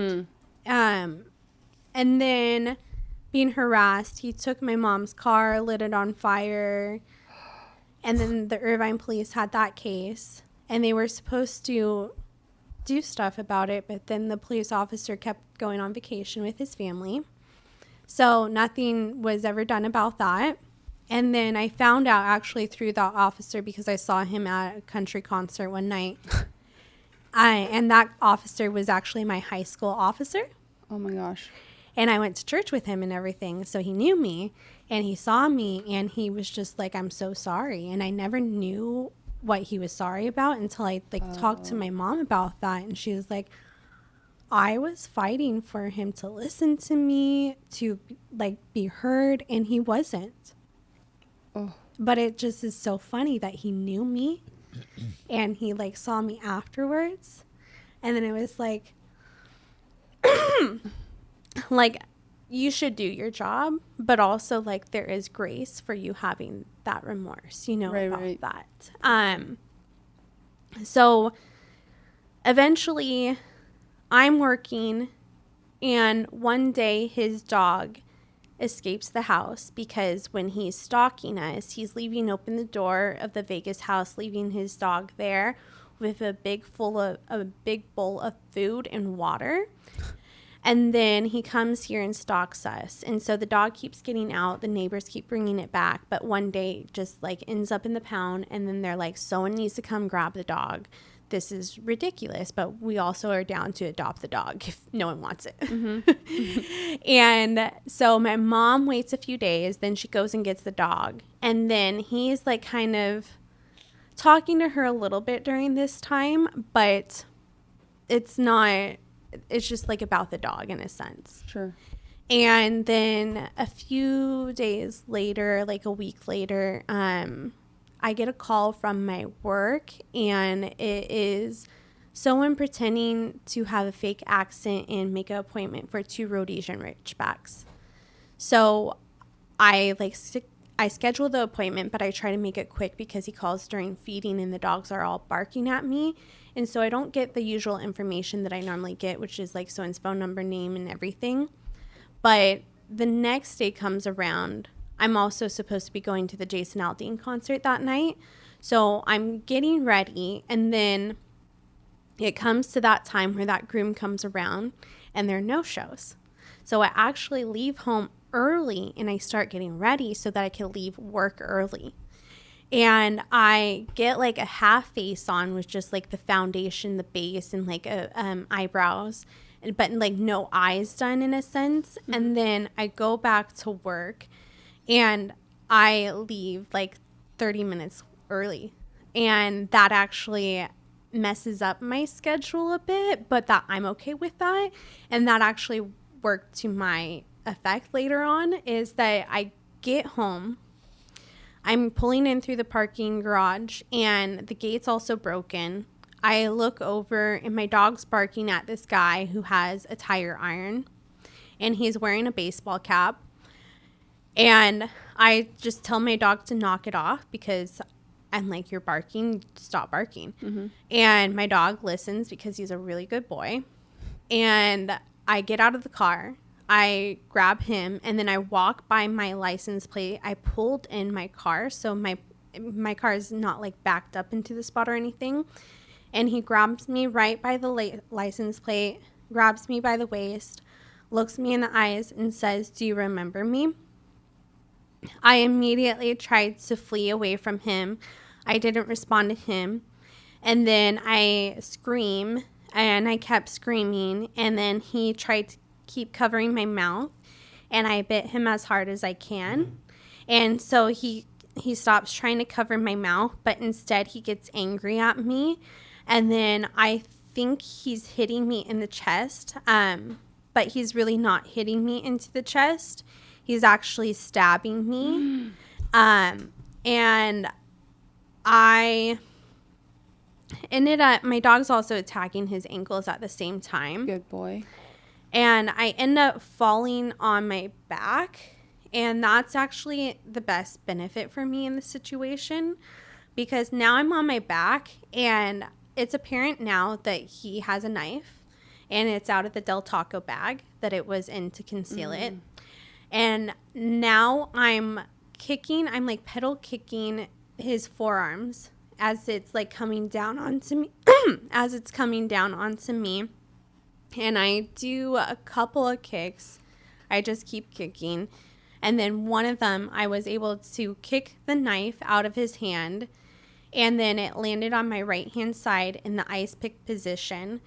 and then being harassed. He took my mom's car, lit it on fire, and then the Irvine police had that case, and they were supposed to do stuff about it, but then the police officer kept going on vacation with his family. So nothing was ever done about that. And then I found out actually through that officer, because I saw him at a country concert one night. And that officer was actually my high school officer. Oh my gosh. And I went to church with him and everything. So he knew me and he saw me and he was just like, I'm so sorry. And I never knew what he was sorry about until I talked to my mom about that. And she was like, I was fighting for him to listen to me, to be heard, and he wasn't. Oh. But it just is so funny that he knew me and he saw me afterwards. And then it was like, you should do your job, but also there is grace for you having that remorse, about that. So eventually I'm working, and one day his dog escapes the house because when he's stalking us, he's leaving open the door of the Vegas house, leaving his dog there with a big bowl of food and water. And then he comes here and stalks us. And so the dog keeps getting out. The neighbors keep bringing it back. But one day it just ends up in the pound. And then they're like, someone needs to come grab the dog. This is ridiculous. But we also are down to adopt the dog if no one wants it. Mm-hmm. And so my mom waits a few days. Then she goes and gets the dog. And then he's kind of talking to her a little bit during this time. But it's not... It's just about the dog in a sense. Sure. And then a few days later, a week later, I get a call from my work, and it is someone pretending to have a fake accent and make an appointment for 2 Rhodesian Ridgebacks. So I schedule the appointment, but I try to make it quick because he calls during feeding and the dogs are all barking at me. And so I don't get the usual information that I normally get, which is someone's phone number, name, and everything. But the next day comes around. I'm also supposed to be going to the Jason Aldean concert that night. So I'm getting ready. And then it comes to that time where that groom comes around and there are no shows. So I actually leave home early and I start getting ready so that I can leave work early. And I get a half face on with just the foundation, the base, and eyebrows, but no eyes done in a sense. Mm-hmm. And then I go back to work and I leave 30 minutes early. And that actually messes up my schedule a bit, but that I'm okay with that. And that actually worked to my effect later on is that I get home. I'm pulling in through the parking garage and the gate's also broken. I look over and my dog's barking at this guy who has a tire iron and he's wearing a baseball cap. And I just tell my dog to knock it off because I'm you're barking, stop barking. Mm-hmm. And my dog listens because he's a really good boy. And I get out of the car. I grab him and then I walk by my license plate. I pulled in my car, so my car is not backed up into the spot or anything. And he grabs me right by the license plate, grabs me by the waist, looks me in the eyes and says, "Do you remember me?" I immediately tried to flee away from him. I didn't respond to him. And then I scream and I kept screaming. And then he tried to keep covering my mouth and I bit him as hard as I can. And so he stops trying to cover my mouth, but instead he gets angry at me. And then I think he's hitting me in the chest, but he's really not hitting me into the chest. He's actually stabbing me. And I ended up, my dog's also attacking his ankles at the same time. Good boy. And I end up falling on my back. And that's actually the best benefit for me in the situation because now I'm on my back and it's apparent now that he has a knife and it's out of the Del Taco bag that it was in to conceal it. And now I'm pedal kicking his forearms as it's coming down onto me, And I do a couple of kicks. I just keep kicking. And then one of them, I was able to kick the knife out of his hand. And then it landed on my right hand side in the ice pick position.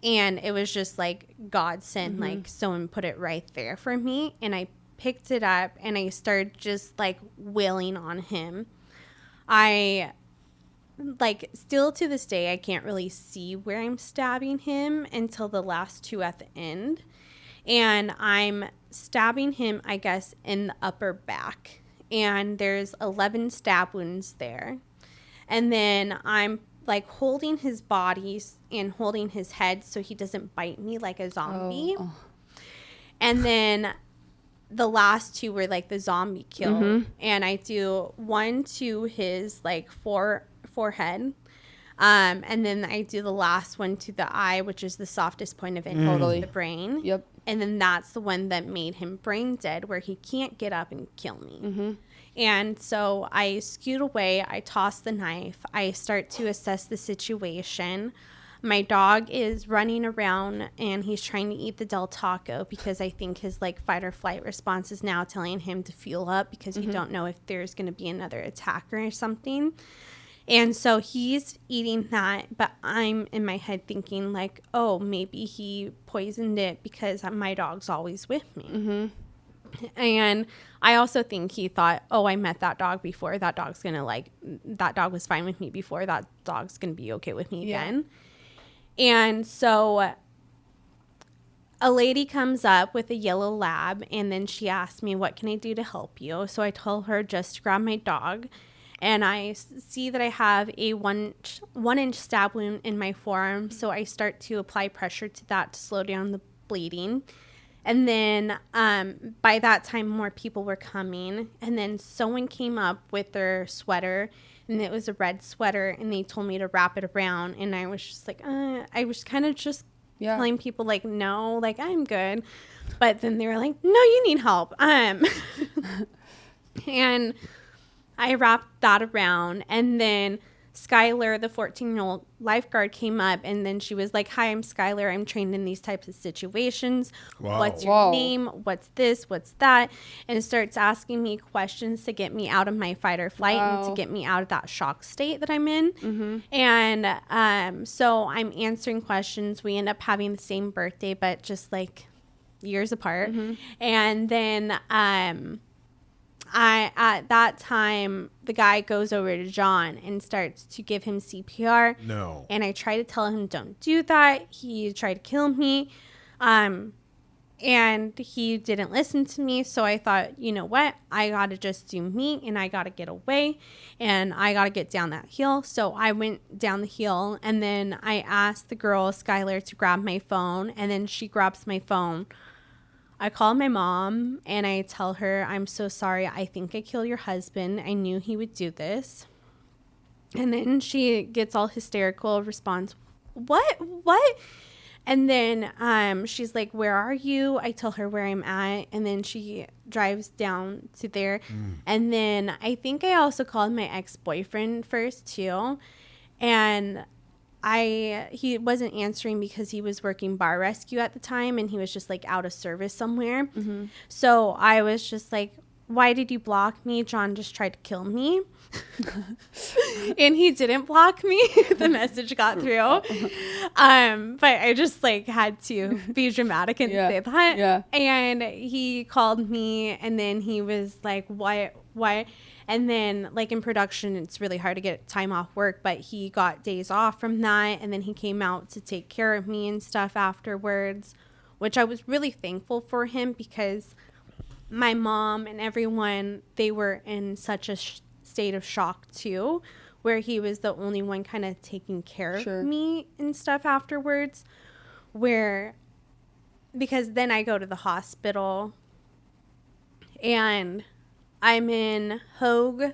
And it was just like God sent, like someone put it right there for me. And I picked it up and I started just like wailing on him. I like still to this day, I can't really see where I'm stabbing him until the last two at the end. And I'm stabbing him, I guess, in the upper back. And there's 11 stab wounds there. And then I'm like holding his body and holding his head so he doesn't bite me like a zombie. And then the last two were like the zombie kill. And I do one to his like forehead. And then I do the last one to the eye, which is the softest point of entry, the brain. Yep. And then that's the one that made him brain dead, where he can't get up and kill me. And so I scoot away. I toss the knife. I start to assess the situation. My dog is running around and he's trying to eat the Del Taco because I think his like fight or flight response is now telling him to fuel up because you don't know if there's going to be another attacker or something. And so he's eating that, but I'm in my head thinking like, oh, maybe he poisoned it because my dog's always with me. And I also think he thought, oh, I met that dog before. That dog's going to like, that dog was fine with me before. That dog's going to be okay with me again. And so a lady comes up with a yellow lab and then she asked me, what can I do to help you? So I told her just to grab my dog. And I see that I have a one inch stab wound in my forearm. So I start to apply pressure to that to slow down the bleeding. And then by that time, more people were coming. And then someone came up with their sweater. And it was a red sweater. And they told me to wrap it around. And I was just like, I was kind of just telling people like, no, like I'm good. But then they were like, no, you need help. And I wrapped that around. And then Skylar, the 14-year-old lifeguard, came up and then she was like, hi, I'm Skylar. I'm trained in these types of situations. Wow. What's your name? What's this? What's that? And starts asking me questions to get me out of my fight or flight and to get me out of that shock state that I'm in. And so I'm answering questions. We end up having the same birthday, but just like years apart. And then at that time, the guy goes over to John and starts to give him CPR. No. And I try to tell him, don't do that. He tried to kill me. And he didn't listen to me. So I thought, you know what? I got to just do me and I got to get away and I got to get down that hill. So I went down the hill and then I asked the girl, Skylar, to grab my phone. And then she grabs my phone. I call my mom and I tell her, I'm so sorry. I think I killed your husband. I knew he would do this. And then she gets all hysterical, responds, what? And then she's like, where are you? I tell her where I'm at. And then she drives down to there. And then I think I also called my ex-boyfriend first too. And he wasn't answering because he was working bar rescue at the time and he was just like out of service somewhere. So I was just like, why did you block me? John just tried to kill me. And he didn't block me. The message got through. But I just like had to be dramatic and say that. And he called me and then he was like, why? And then like in production, it's really hard to get time off work, but he got days off from that. And then he came out to take care of me and stuff afterwards, which I was really thankful for him because my mom and everyone, they were in such a state of shock too, where he was the only one kind of taking care of me and stuff afterwards, because then I go to the hospital and I'm in Hogue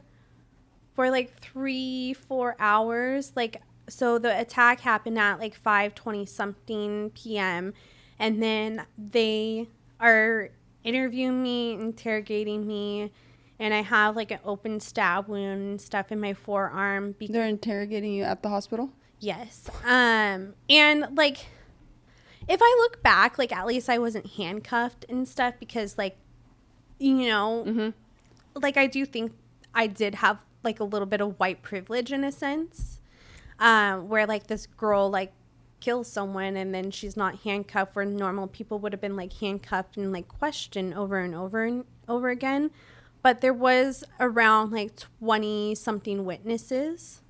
for like 3-4 hours. Like, so the attack happened at like 5:20 something p.m. And then they are interviewing me, interrogating me. And I have like an open stab wound and stuff in my forearm. They're interrogating you at the hospital? Yes. And like, if I look back, like at least I wasn't handcuffed and stuff because like, you know, like I do think I did have like a little bit of white privilege in a sense, where like this girl like kills someone and then she's not handcuffed, where normal people would have been like handcuffed and like questioned over and over and over again. But there was around like 20 something witnesses.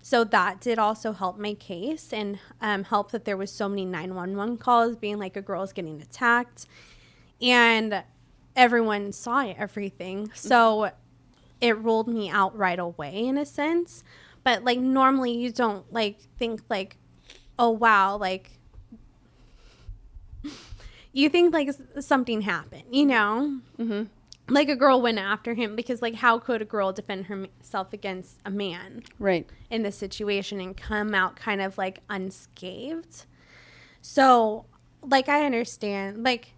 So that did also help my case, and help that there was so many 911 calls being like a girl's getting attacked, and everyone saw everything. So it ruled me out right away in a sense. But like normally you don't like think like, oh wow, like you think like something happened, you know? Mm-hmm. Like a girl went after him, because like how could a girl defend herself against a man Right. in this situation and come out kind of like unscathed? So like I understand, like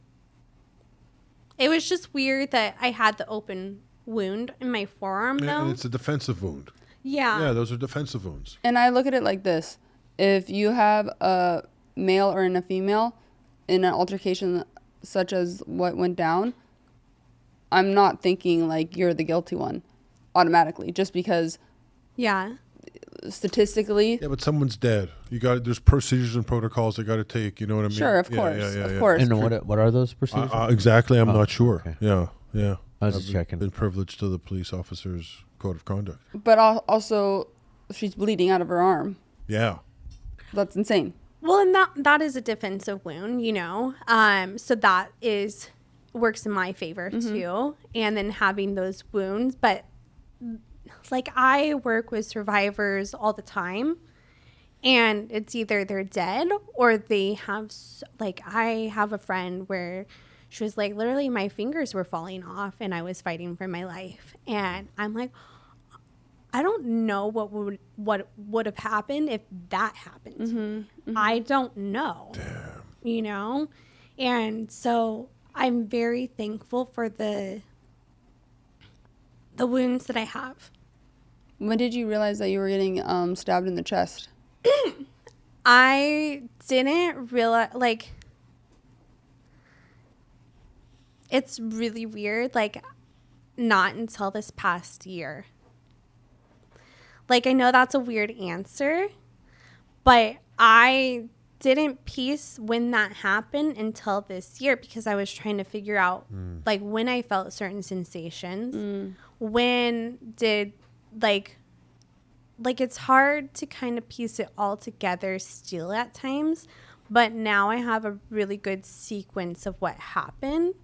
it was just weird that I had the open wound in my forearm though. And it's a defensive wound. Yeah. Yeah, those are defensive wounds. And I look at it like this. If you have a male or a female in an altercation such as what went down, I'm not thinking like you're the guilty one automatically, just because Yeah. statistically. Yeah, but someone's dead. There's procedures and protocols they got to take. You know what I mean? Sure, of Yeah, course, yeah, of yeah. course. And what are those procedures? Exactly, I'm Oh, not sure. okay. Yeah. I was I've just checking. been privileged to the police officer's code of conduct. But also, she's bleeding out of her arm. Yeah. That's insane. Well, and that is a defensive wound, you know. So that works in my favor too. And then having those wounds, but like I work with survivors all the time, and it's either they're dead or they have like I have a friend where she was like, literally my fingers were falling off and I was fighting for my life, and I'm like, I don't know what would have happened if that happened. Mm-hmm. I don't know. Damn. You know? And so I'm very thankful for the wounds that I have. When did you realize that you were getting stabbed in the chest? I didn't realize, like, it's really weird, like, not until this past year. Like, I know that's a weird answer, but I didn't piece when that happened until this year, because I was trying to figure out, like, when I felt certain sensations, when did, like, it's hard to kind of piece it all together still at times, but now I have a really good sequence of what happened,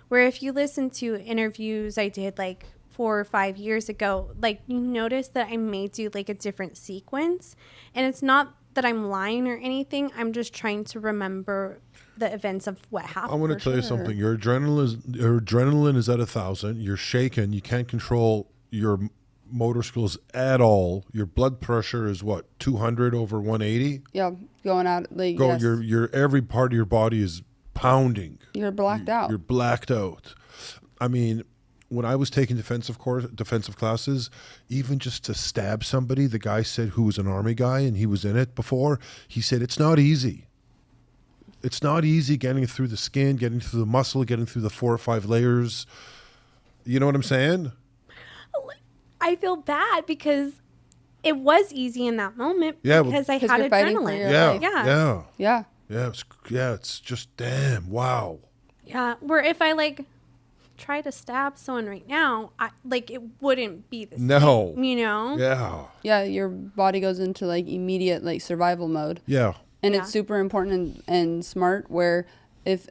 where if you listen to interviews I did, like, 4 or 5 years ago, like, you notice that I may do like a different sequence, and it's not that I'm lying or anything. I'm just trying to remember the events of what happened. I want to tell you something. Your adrenaline is at 1,000. You're shaken. You can't control your motor skills at all. Your blood pressure is what, 200 over 180? Yeah, going out like yes. Your every part of your body is pounding. You're blacked out. You're blacked out. I mean, when I was taking defensive classes, even just to stab somebody, the guy said, who was an army guy and he was in it before, he said, it's not easy. It's not easy getting through the skin, getting through the muscle, getting through the 4 or 5 layers. You know what I'm saying? I feel bad because it was easy in that moment, Yeah, because I 'cause had you're fighting for adrenaline. your Yeah, life. Yeah. Yeah. It's just damn, wow. Yeah, where if I like try to stab someone right now, it wouldn't be the No. same, you know? Yeah. Yeah, your body goes into like immediate like survival mode. Yeah. And Yeah. it's super important and smart where if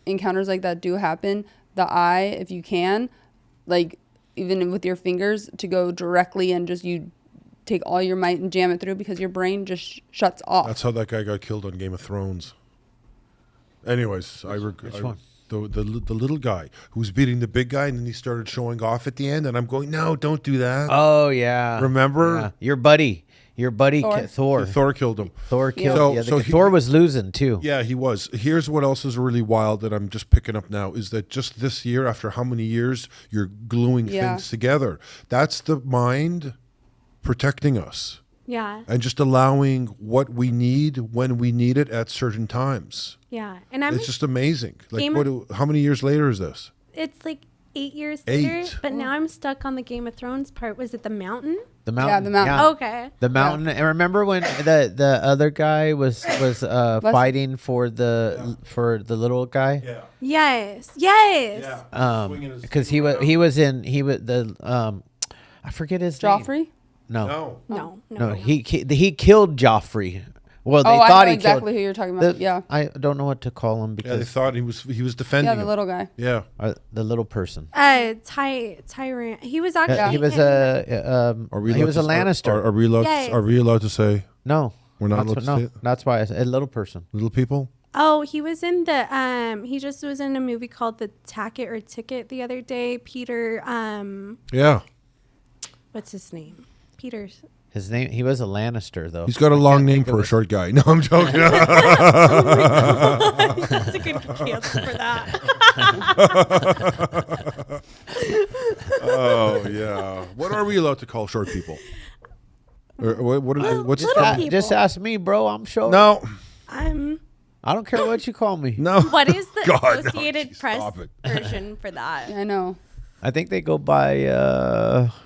encounters like that do happen, the eye, if you can, like even with your fingers, to go directly and just you take all your might and jam it through, because your brain just shuts off. That's how that guy got killed on Game of Thrones. Anyways, Which one? The little guy who was beating the big guy, and then he started showing off at the end, and I'm going, no, don't do that. Oh yeah. Remember? Yeah. Your buddy Thor. Thor killed him. Thor killed. So- Yeah, so Thor was losing too. Yeah, he was. Here's what else is really wild that I'm just picking up now is that just this year, after how many years, you're gluing Yeah. things together. That's the mind protecting us Yeah. and just allowing what we need when we need it at certain times. Yeah. And It's just amazing. Like, how many years later is this? it's like 8 years later. 8. But now I'm stuck on the Game of Thrones part. Was it the mountain? The mountain. Yeah, the mountain. Yeah. Okay. The mountain. And remember when the other guy was fighting for the little guy? Yeah. Yes. Yes. Because he was the I forget his name. Joffrey? No. No. He killed Joffrey. Well, they I thought know he exactly killed. who you're talking about. Yeah. I don't know what to call him Yeah, they because thought he was defending Yeah, the him. little guy. Yeah. The little person. Tyrant. He was actually. He was he was a Lannister. Are we allowed? Yes. Are we allowed to say No, we're not that's allowed to say it? That's why I said a little person. Little people? Oh, he was in the he just was in a movie called The Ticket the other day. Peter Yeah. what's his name? Peter's. His name. He was a Lannister though. He's got a long name for a short guy. No, I'm joking. That's a good answer for that. Oh yeah. What are we allowed to call short people? Or what's Little that? people. Just ask me, bro. I'm short. No. I don't care what you call me. No. What is the God, no, Associated geez, Press stop it. version for that? I know. I think they go by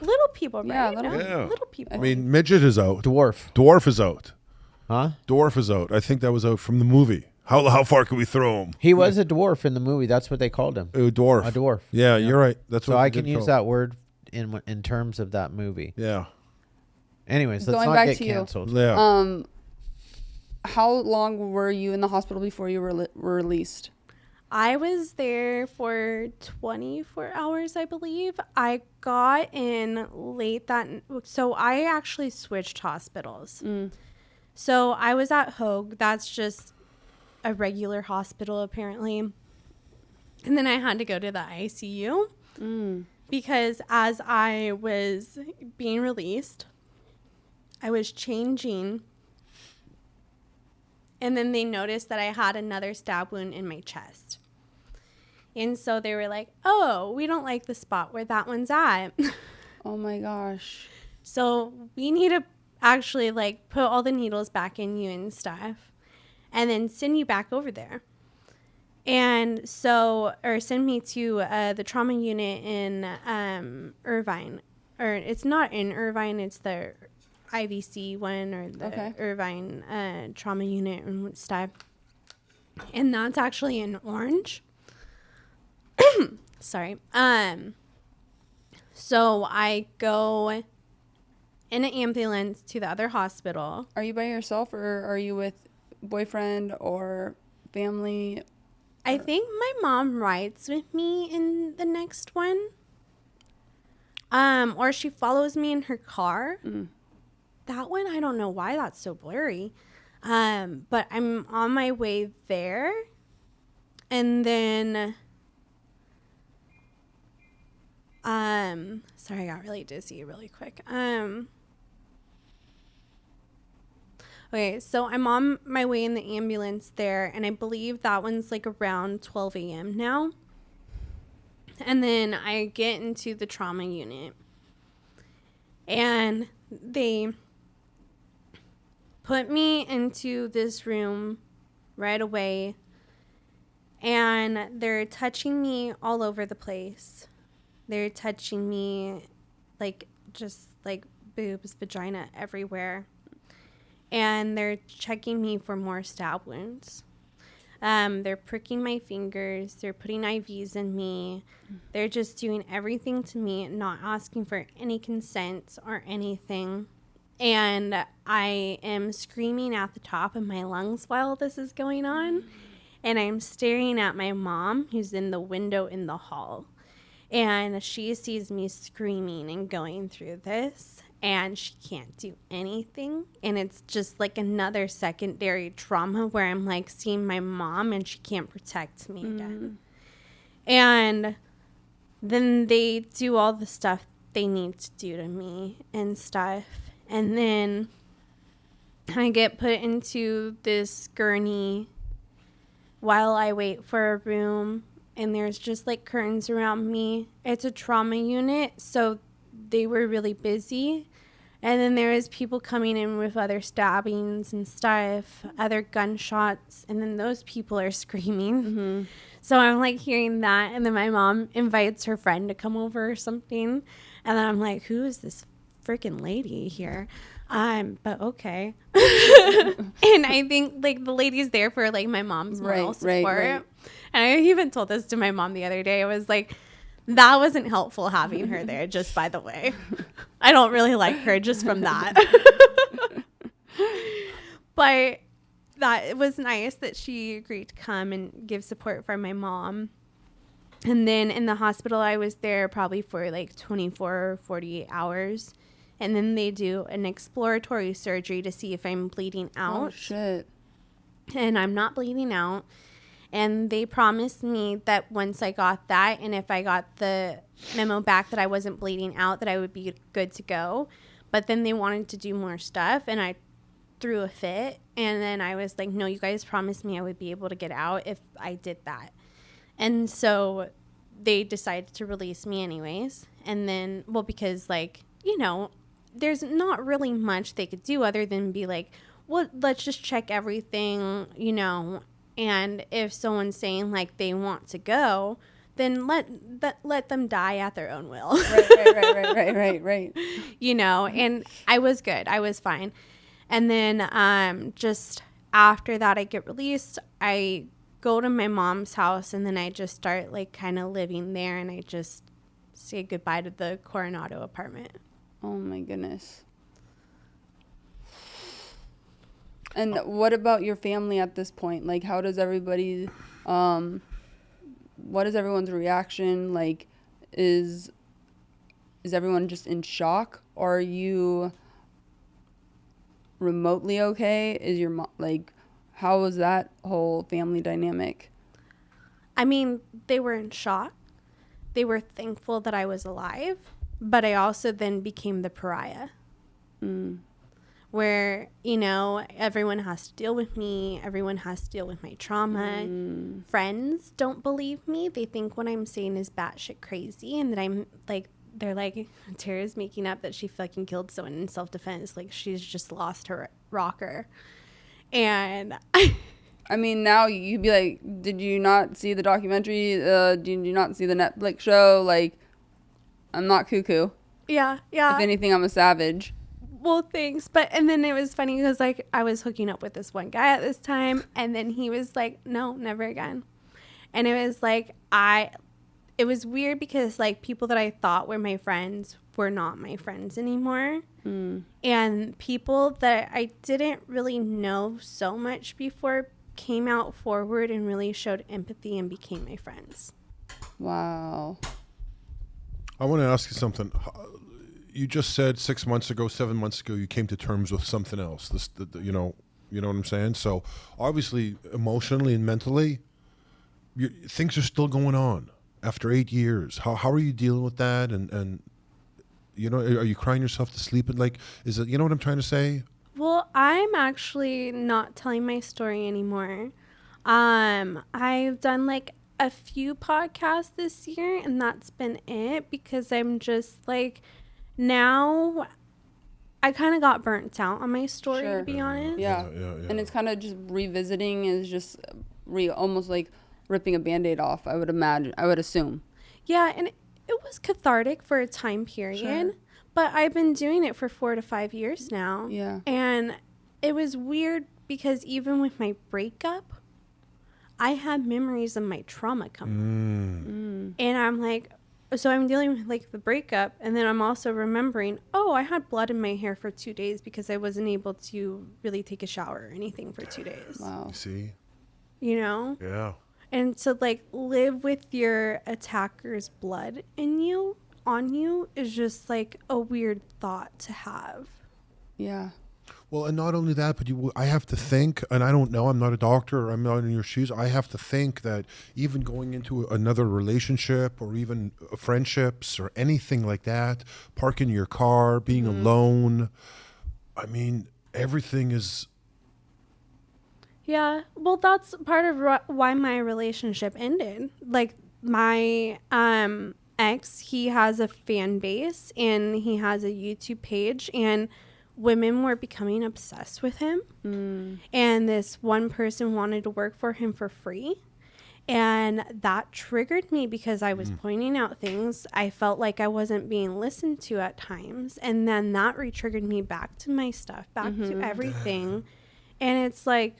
Little people, Yeah, right? little- Yeah. Little people. I mean, midget is out. dwarf. Dwarf is out. Huh? Dwarf is out. I think that was out from the movie. How far can we throw him? He was a dwarf in the movie. That's what they called him. Dwarf. A dwarf. Yeah, you're right. That's So what I they can did use call that word in terms of that movie. Yeah. Anyways, let's Going not back get to you. canceled. Yeah. How long were you in the hospital before you were released? I was there for 24 hours, I believe. I got in late so I actually switched hospitals. So I was at Hoag. That's just a regular hospital, apparently. And then I had to go to the ICU because as I was being released, I was changing. And then they noticed that I had another stab wound in my chest. And so they were like, oh, we don't like the spot where that one's at. Oh my gosh. So we need to actually like put all the needles back in you and stuff and then send you back over there. And so, or send me to the trauma unit in Irvine. Or it's not in Irvine, it's the IVC one or the Irvine trauma unit and stuff. And that's actually in Orange. Sorry. So I go in an ambulance to the other hospital. Are you by yourself or are you with boyfriend or family? I think my mom rides with me in the next one. Or she follows me in her car. That one, I don't know why that's so blurry. But I'm on my way there. And then sorry, I got really dizzy really quick. Okay, so I'm on my way in the ambulance there, and I believe that one's like around 12 a.m. now. And then I get into the trauma unit, and they put me into this room right away, and they're touching me all over the place. They're touching me like just like boobs, vagina, everywhere. And they're checking me for more stab wounds. They're pricking my fingers. They're putting IVs in me. They're just doing everything to me, not asking for any consent or anything. And I am screaming at the top of my lungs while this is going on. And I'm staring at my mom, who's in the window in the hall. And she sees me screaming and going through this. And she can't do anything. And it's just like another secondary trauma where I'm like seeing my mom and she can't protect me again. And then they do all the stuff they need to do to me and stuff. And then I get put into this gurney while I wait for a room. And there's just like curtains around me. It's a trauma unit, so they were really busy. And then there was people coming in with other stabbings and stuff, other gunshots, and then those people are screaming. Mm-hmm. So I'm like hearing that, and then my mom invites her friend to come over or something, and then I'm like, who is this freaking lady here? But okay. And I think like the lady's there for like my mom's moral support. Right. And I even told this to my mom the other day. I was like, that wasn't helpful having her there, just by the way. I don't really like her just from that. But that it was nice that she agreed to come and give support for my mom. And then in the hospital, I was there probably for like 24 or 48 hours. And then they do an exploratory surgery to see if I'm bleeding out. Oh, shit. And I'm not bleeding out. And they promised me that once I got that, and if I got the memo back that I wasn't bleeding out, that I would be good to go. But then they wanted to do more stuff, and I threw a fit. And then I was like, no, you guys promised me I would be able to get out if I did that. And so they decided to release me anyways. And then, well, because, like, you know, there's not really much they could do other than be like, well, let's just check everything, you know. And if someone's saying, like, they want to go, then let them die at their own will. Right. You know, and I was good. I was fine. And then just after that, I get released. I go to my mom's house, and then I just start, like, kind of living there, and I just say goodbye to the Coronado apartment. Oh, my goodness. And what about your family at this point? Like, how does everybody, what is everyone's reaction? Like, is everyone just in shock? Or are you remotely okay? Is your mom, like, how was that whole family dynamic? I mean, they were in shock. They were thankful that I was alive, but I also then became the pariah. Where, you know, everyone has to deal with me. Everyone has to deal with my trauma. Friends don't believe me. They think what I'm saying is batshit crazy, and that I'm like, they're like, Terra's making up that she fucking killed someone in self-defense. Like, she's just lost her rocker. And I mean, now you'd be like, did you not see the documentary? Did you not see the Netflix show? Like, I'm not cuckoo. Yeah. If anything, I'm a savage. Well, thanks. And then it was funny because, like, I was hooking up with this one guy at this time, and then he was like, no, never again. And it was like, it was weird because, like, people that I thought were my friends were not my friends anymore. And people that I didn't really know so much before came out forward and really showed empathy and became my friends. Wow. I want to ask you something. You just said 7 months ago, you came to terms with something else. You know what I'm saying? So obviously, emotionally and mentally, things are still going on after 8 years. How are you dealing with that? And you know, are you crying yourself to sleep? And like, is it, you know what I'm trying to say? Well, I'm actually not telling my story anymore. I've done like a few podcasts this year, and that's been it, because I'm just like, now I kind of got burnt out on my story, to be honest. Yeah. And it's kind of just revisiting is just almost like ripping a Band-Aid off, I would imagine. I would assume. Yeah, and it was cathartic for a time period, but I've been doing it for 4 to 5 years now. Yeah. And it was weird because even with my breakup, I had memories of my trauma come. And I'm like, so I'm dealing with like the breakup, and then I'm also remembering, I had blood in my hair for 2 days because I wasn't able to really take a shower or anything for 2 days. Wow. You see? You know? Yeah. And so, like, live with your attacker's blood on you is just like a weird thought to have. Yeah. Well, and not only that, but I have to think, and I don't know, I'm not a doctor, I'm not in your shoes. I have to think that even going into another relationship or even friendships or anything like that, parking your car, being alone, I mean, everything is... Yeah, well, that's part of why my relationship ended. Like, my ex, he has a fan base and he has a YouTube page, and women were becoming obsessed with him. And this one person wanted to work for him for free. And that triggered me because I was pointing out things I felt like I wasn't being listened to at times. And then that re-triggered me back to my stuff, back to everything. And it's like,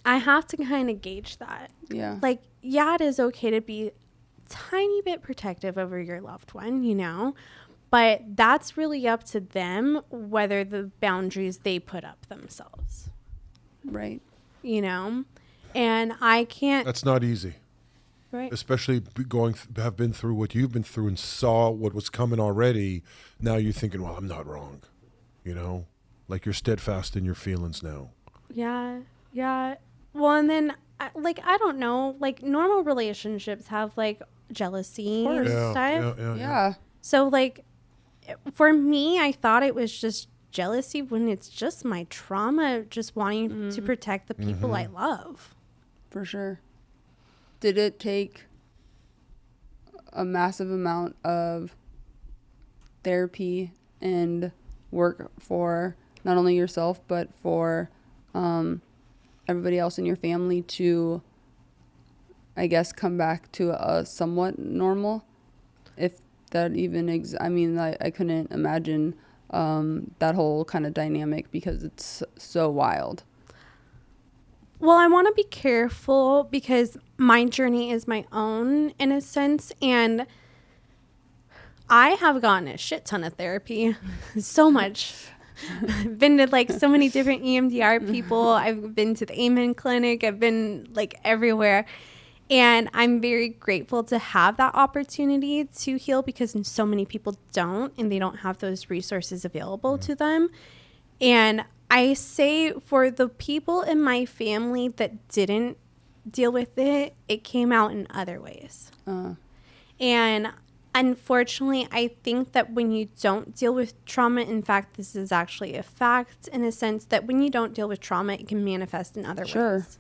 I have to kind of gauge that. Yeah. Like, yeah, it is okay to be tiny bit protective over your loved one, you know, but that's really up to them whether the boundaries they put up themselves. Right. You know? And I can't. That's not easy. Right. Especially have been through what you've been through and saw what was coming already. Now you're thinking, well, I'm not wrong. You know? Like you're steadfast in your feelings now. Yeah. Yeah. Well, and then, like, I don't know. Like, normal relationships have, like, jealousy and stuff. Yeah. So, like, for me, I thought it was just jealousy when it's just my trauma, just wanting to protect the people I love. For sure. Did it take a massive amount of therapy and work for not only yourself, but for everybody else in your family to, I guess, come back to a somewhat normal? If that even I mean, I couldn't imagine that whole kind of dynamic because it's so wild. Well, I want to be careful because my journey is my own in a sense, and I have gotten a shit ton of therapy. So much. I've been to like so many different EMDR people. I've been to the Amen clinic. I've been like everywhere. And I'm very grateful to have that opportunity to heal because so many people don't, and they don't have those resources available to them. And I say for the people in my family that didn't deal with it, it came out in other ways. And unfortunately, I think that when you don't deal with trauma, in fact, this is actually a fact in a sense that when you don't deal with trauma, it can manifest in other ways.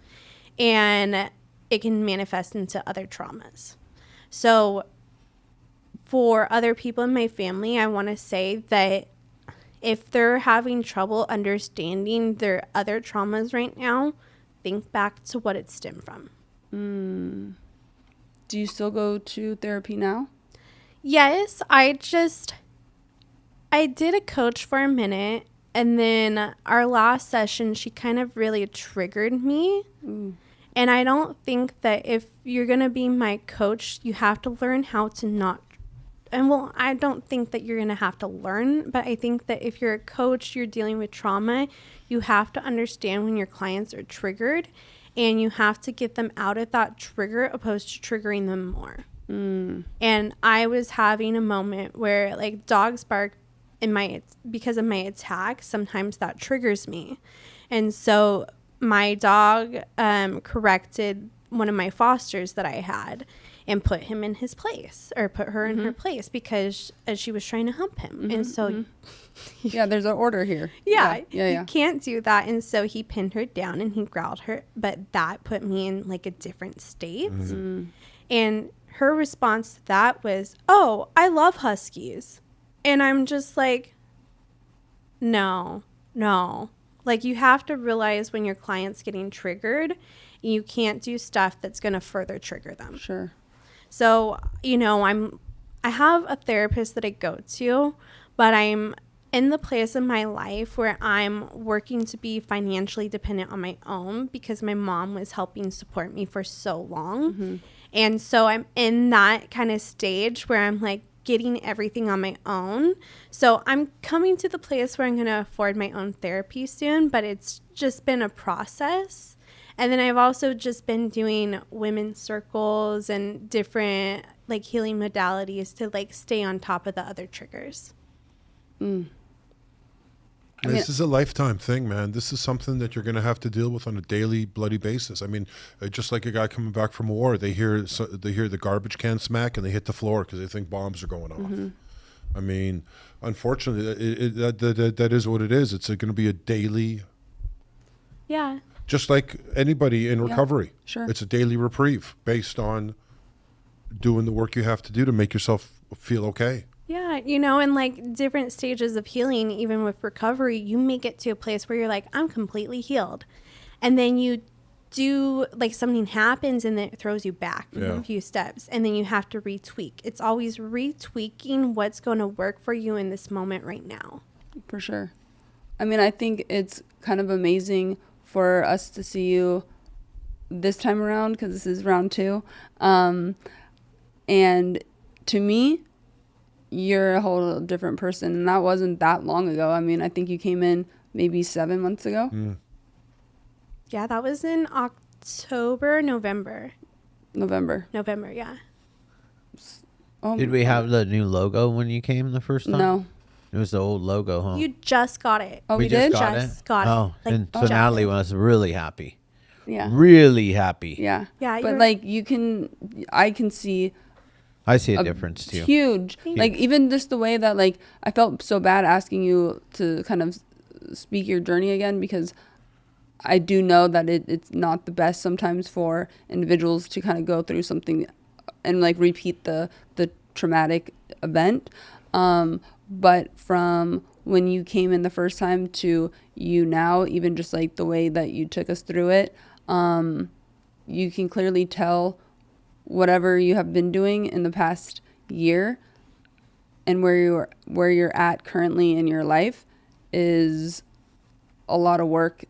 And it can manifest into other traumas. So for other people in my family, I want to say that if they're having trouble understanding their other traumas right now, think back to what it stemmed from. Do you still go to therapy now? Yes, I did a coach for a minute, and then our last session, she kind of really triggered me. And I don't think that if you're going to be my coach, you have to learn how to not. And well, I don't think that you're going to have to learn, but I think that if you're a coach, you're dealing with trauma, you have to understand when your clients are triggered, and you have to get them out of that trigger opposed to triggering them more. And I was having a moment where like dogs bark because of my attack. Sometimes that triggers me. And so my dog corrected one of my fosters that I had and put him in his place, or put her in her place because she was trying to hump him. And so Yeah, there's an order here. Yeah. Yeah. You can't do that. And so he pinned her down and he growled her, but that put me in like a different state. And her response to that was, "Oh, I love huskies." And I'm just like, no. Like, you have to realize when your client's getting triggered, you can't do stuff that's going to further trigger them. Sure. So, you know, I have a therapist that I go to, but I'm in the place in my life where I'm working to be financially dependent on my own because my mom was helping support me for so long. And so I'm in that kind of stage where I'm like getting everything on my own. So I'm coming to the place where I'm going to afford my own therapy soon, but it's just been a process. And then I've also just been doing women's circles and different like healing modalities to like stay on top of the other triggers. This is a lifetime thing, man. This is something that you're going to have to deal with on a daily, bloody basis. I mean, just like a guy coming back from war, they hear the garbage can smack and they hit the floor because they think bombs are going off. I mean, unfortunately, that is what it is. It's going to be a daily. Yeah. Just like anybody in recovery. Sure. It's a daily reprieve based on doing the work you have to do to make yourself feel okay. Yeah, you know, and like different stages of healing, even with recovery, you make it to a place where you're like, I'm completely healed. And then you do, like, something happens and then it throws you back a few steps. And then you have to retweak. It's always retweaking what's going to work for you in this moment right now. For sure. I mean, I think it's kind of amazing for us to see you this time around, because this is round 2. And to me, you're a whole different person. And that wasn't that long ago. I mean, I think you came in maybe 7 months ago. Yeah, that was in November, yeah. Did we have the new logo when you came the first time? No. It was the old logo, huh? You just got it. Oh, we just did? got Just got it. Oh, Like, and so just. Natalie was really happy. Yeah. Really happy. Yeah. Yeah, But you're- like I can see I see a difference too. huge. Like even just the way that, like, I felt so bad asking you to kind of speak your journey again, because I do know that it's not the best sometimes for individuals to kind of go through something and like repeat the traumatic event. But from when you came in the first time to you now, even just like the way that you took us through it, you can clearly tell whatever you have been doing in the past year and where you're at currently in your life is a lot of work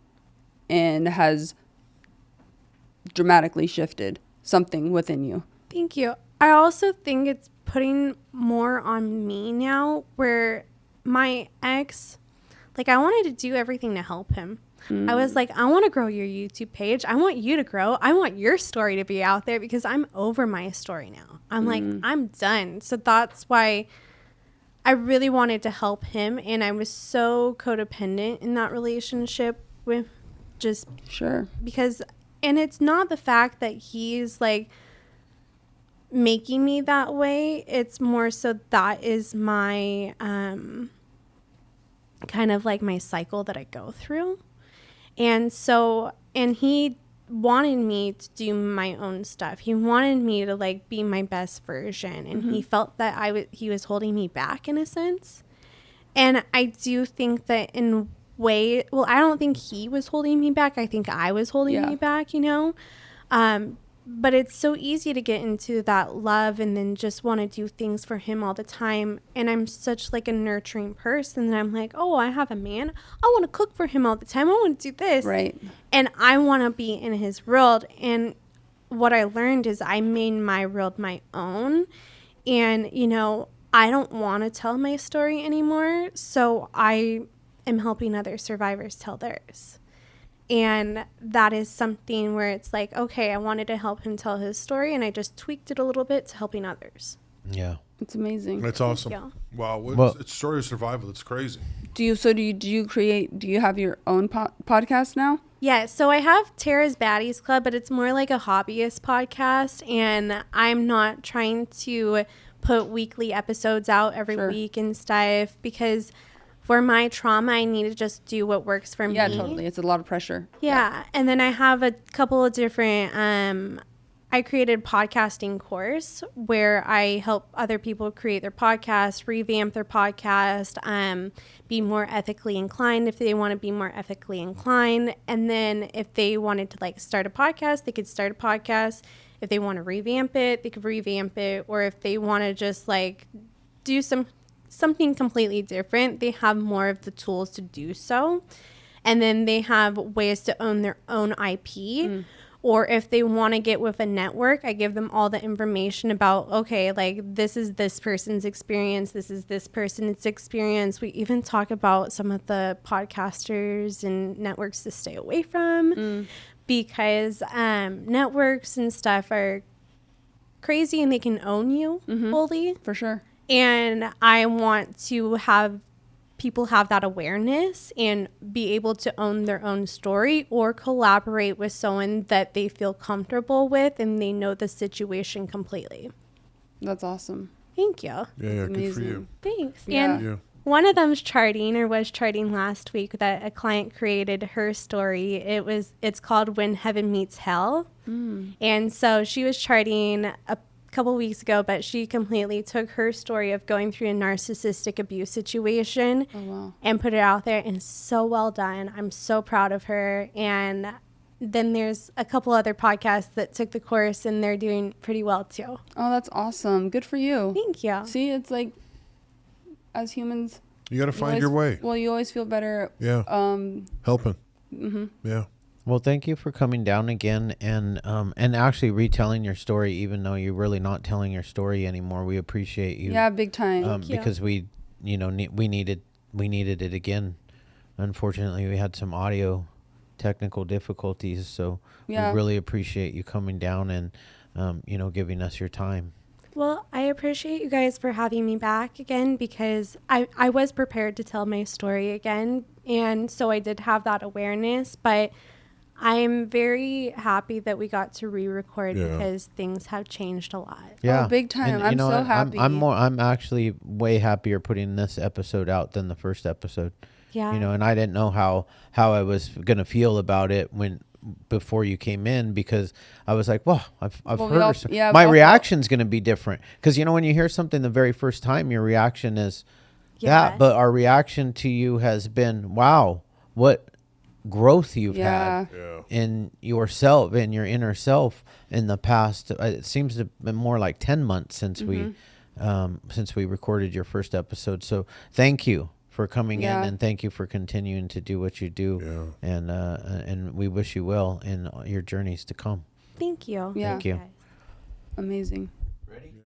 and has dramatically shifted something within you. Thank you. I also think it's putting more on me now, where my ex, like, I wanted to do everything to help him. I was like, I want to grow your YouTube page. I want you to grow. I want your story to be out there, because I'm over my story now. I'm like, I'm done. So that's why I really wanted to help him. And I was so codependent in that relationship with just Sure. because, and it's not the fact that he's like making me that way. It's more so that is my kind of like my cycle that I go through. And so, and he wanted me to do my own stuff. He wanted me to like be my best version, and he felt that he was holding me back in a sense. And I do think that in way, well, I don't think he was holding me back. I think I was holding me back, you know? But it's so easy to get into that love and then just want to do things for him all the time. And I'm such like a nurturing person that I'm like, oh, I have a man. I want to cook for him all the time. I want to do this. Right. And I want to be in his world. And what I learned is I made my world my own. And, you know, I don't want to tell my story anymore. So I am helping other survivors tell theirs. And that is something where it's like, okay, I wanted to help him tell his story, and I just tweaked it a little bit to helping others. Yeah. It's amazing. That's awesome. Yeah. Wow. Well- It's story of survival. It's crazy. Do you have your own podcast now? Yeah, so I have Terra's Baddies Club, but it's more like a hobbyist podcast, and I'm not trying to put weekly episodes out every week and stuff, because for my trauma, I need to just do what works for me. Yeah, totally. It's a lot of pressure. Yeah. And then I have a couple of different, I created a podcasting course where I help other people create their podcast, revamp their podcast, be more ethically inclined if they want to be more ethically inclined. And then if they wanted to like start a podcast, they could start a podcast. If they want to revamp it, they could revamp it. Or if they want to just like do something completely different, they have more of the tools to do so. And then they have ways to own their own IP. Or if they want to get with a network, I give them all the information about, okay, like this is this person's experience, this is this person's experience. We even talk about some of the podcasters and networks to stay away from, because networks and stuff are crazy and they can own you fully. For sure. And I want to have people have that awareness and be able to own their own story or collaborate with someone that they feel comfortable with and they know the situation completely. That's awesome. Thank you. Yeah, good for Amazing. you. Thanks. Yeah. And one of them's charting, or was charting last week, that a client created her story. It's called When Heaven Meets Hell. And so she was charting a couple weeks ago, but she completely took her story of going through a narcissistic abuse situation and put it out there, and so well done. I'm so proud of her. And then there's a couple other podcasts that took the course, and they're doing pretty well too. Oh, that's awesome. Good for you. Thank you. See, it's like, as humans, You got to find your way. Well, you always feel better. Yeah. Helping. Mm-hmm. Yeah. Well, thank you for coming down again and actually retelling your story, even though you're really not telling your story anymore. We appreciate you. Yeah, big time. Thank you. Because we needed it again. Unfortunately, we had some audio technical difficulties, so we really appreciate you coming down and giving us your time. Well, I appreciate you guys for having me back again, because I was prepared to tell my story again, and so I did have that awareness, but I'm very happy that we got to re-record because things have changed a lot. Yeah, Oh, big time. And, I'm so happy. I'm actually way happier putting this episode out than the first episode. Yeah. And I didn't know how I was gonna feel about it before you came in, because I was like, well, I've heard my reaction's gonna be different, because when you hear something the very first time, your reaction is that, but our reaction to you has been, wow, what growth you've had in yourself, in your inner self in the past. It seems to have been more like 10 months since we recorded your first episode. So thank you for coming in, and thank you for continuing to do what you do. And we wish you well in your journeys to come. Thank you. Yeah. Thank you. Guys. Amazing.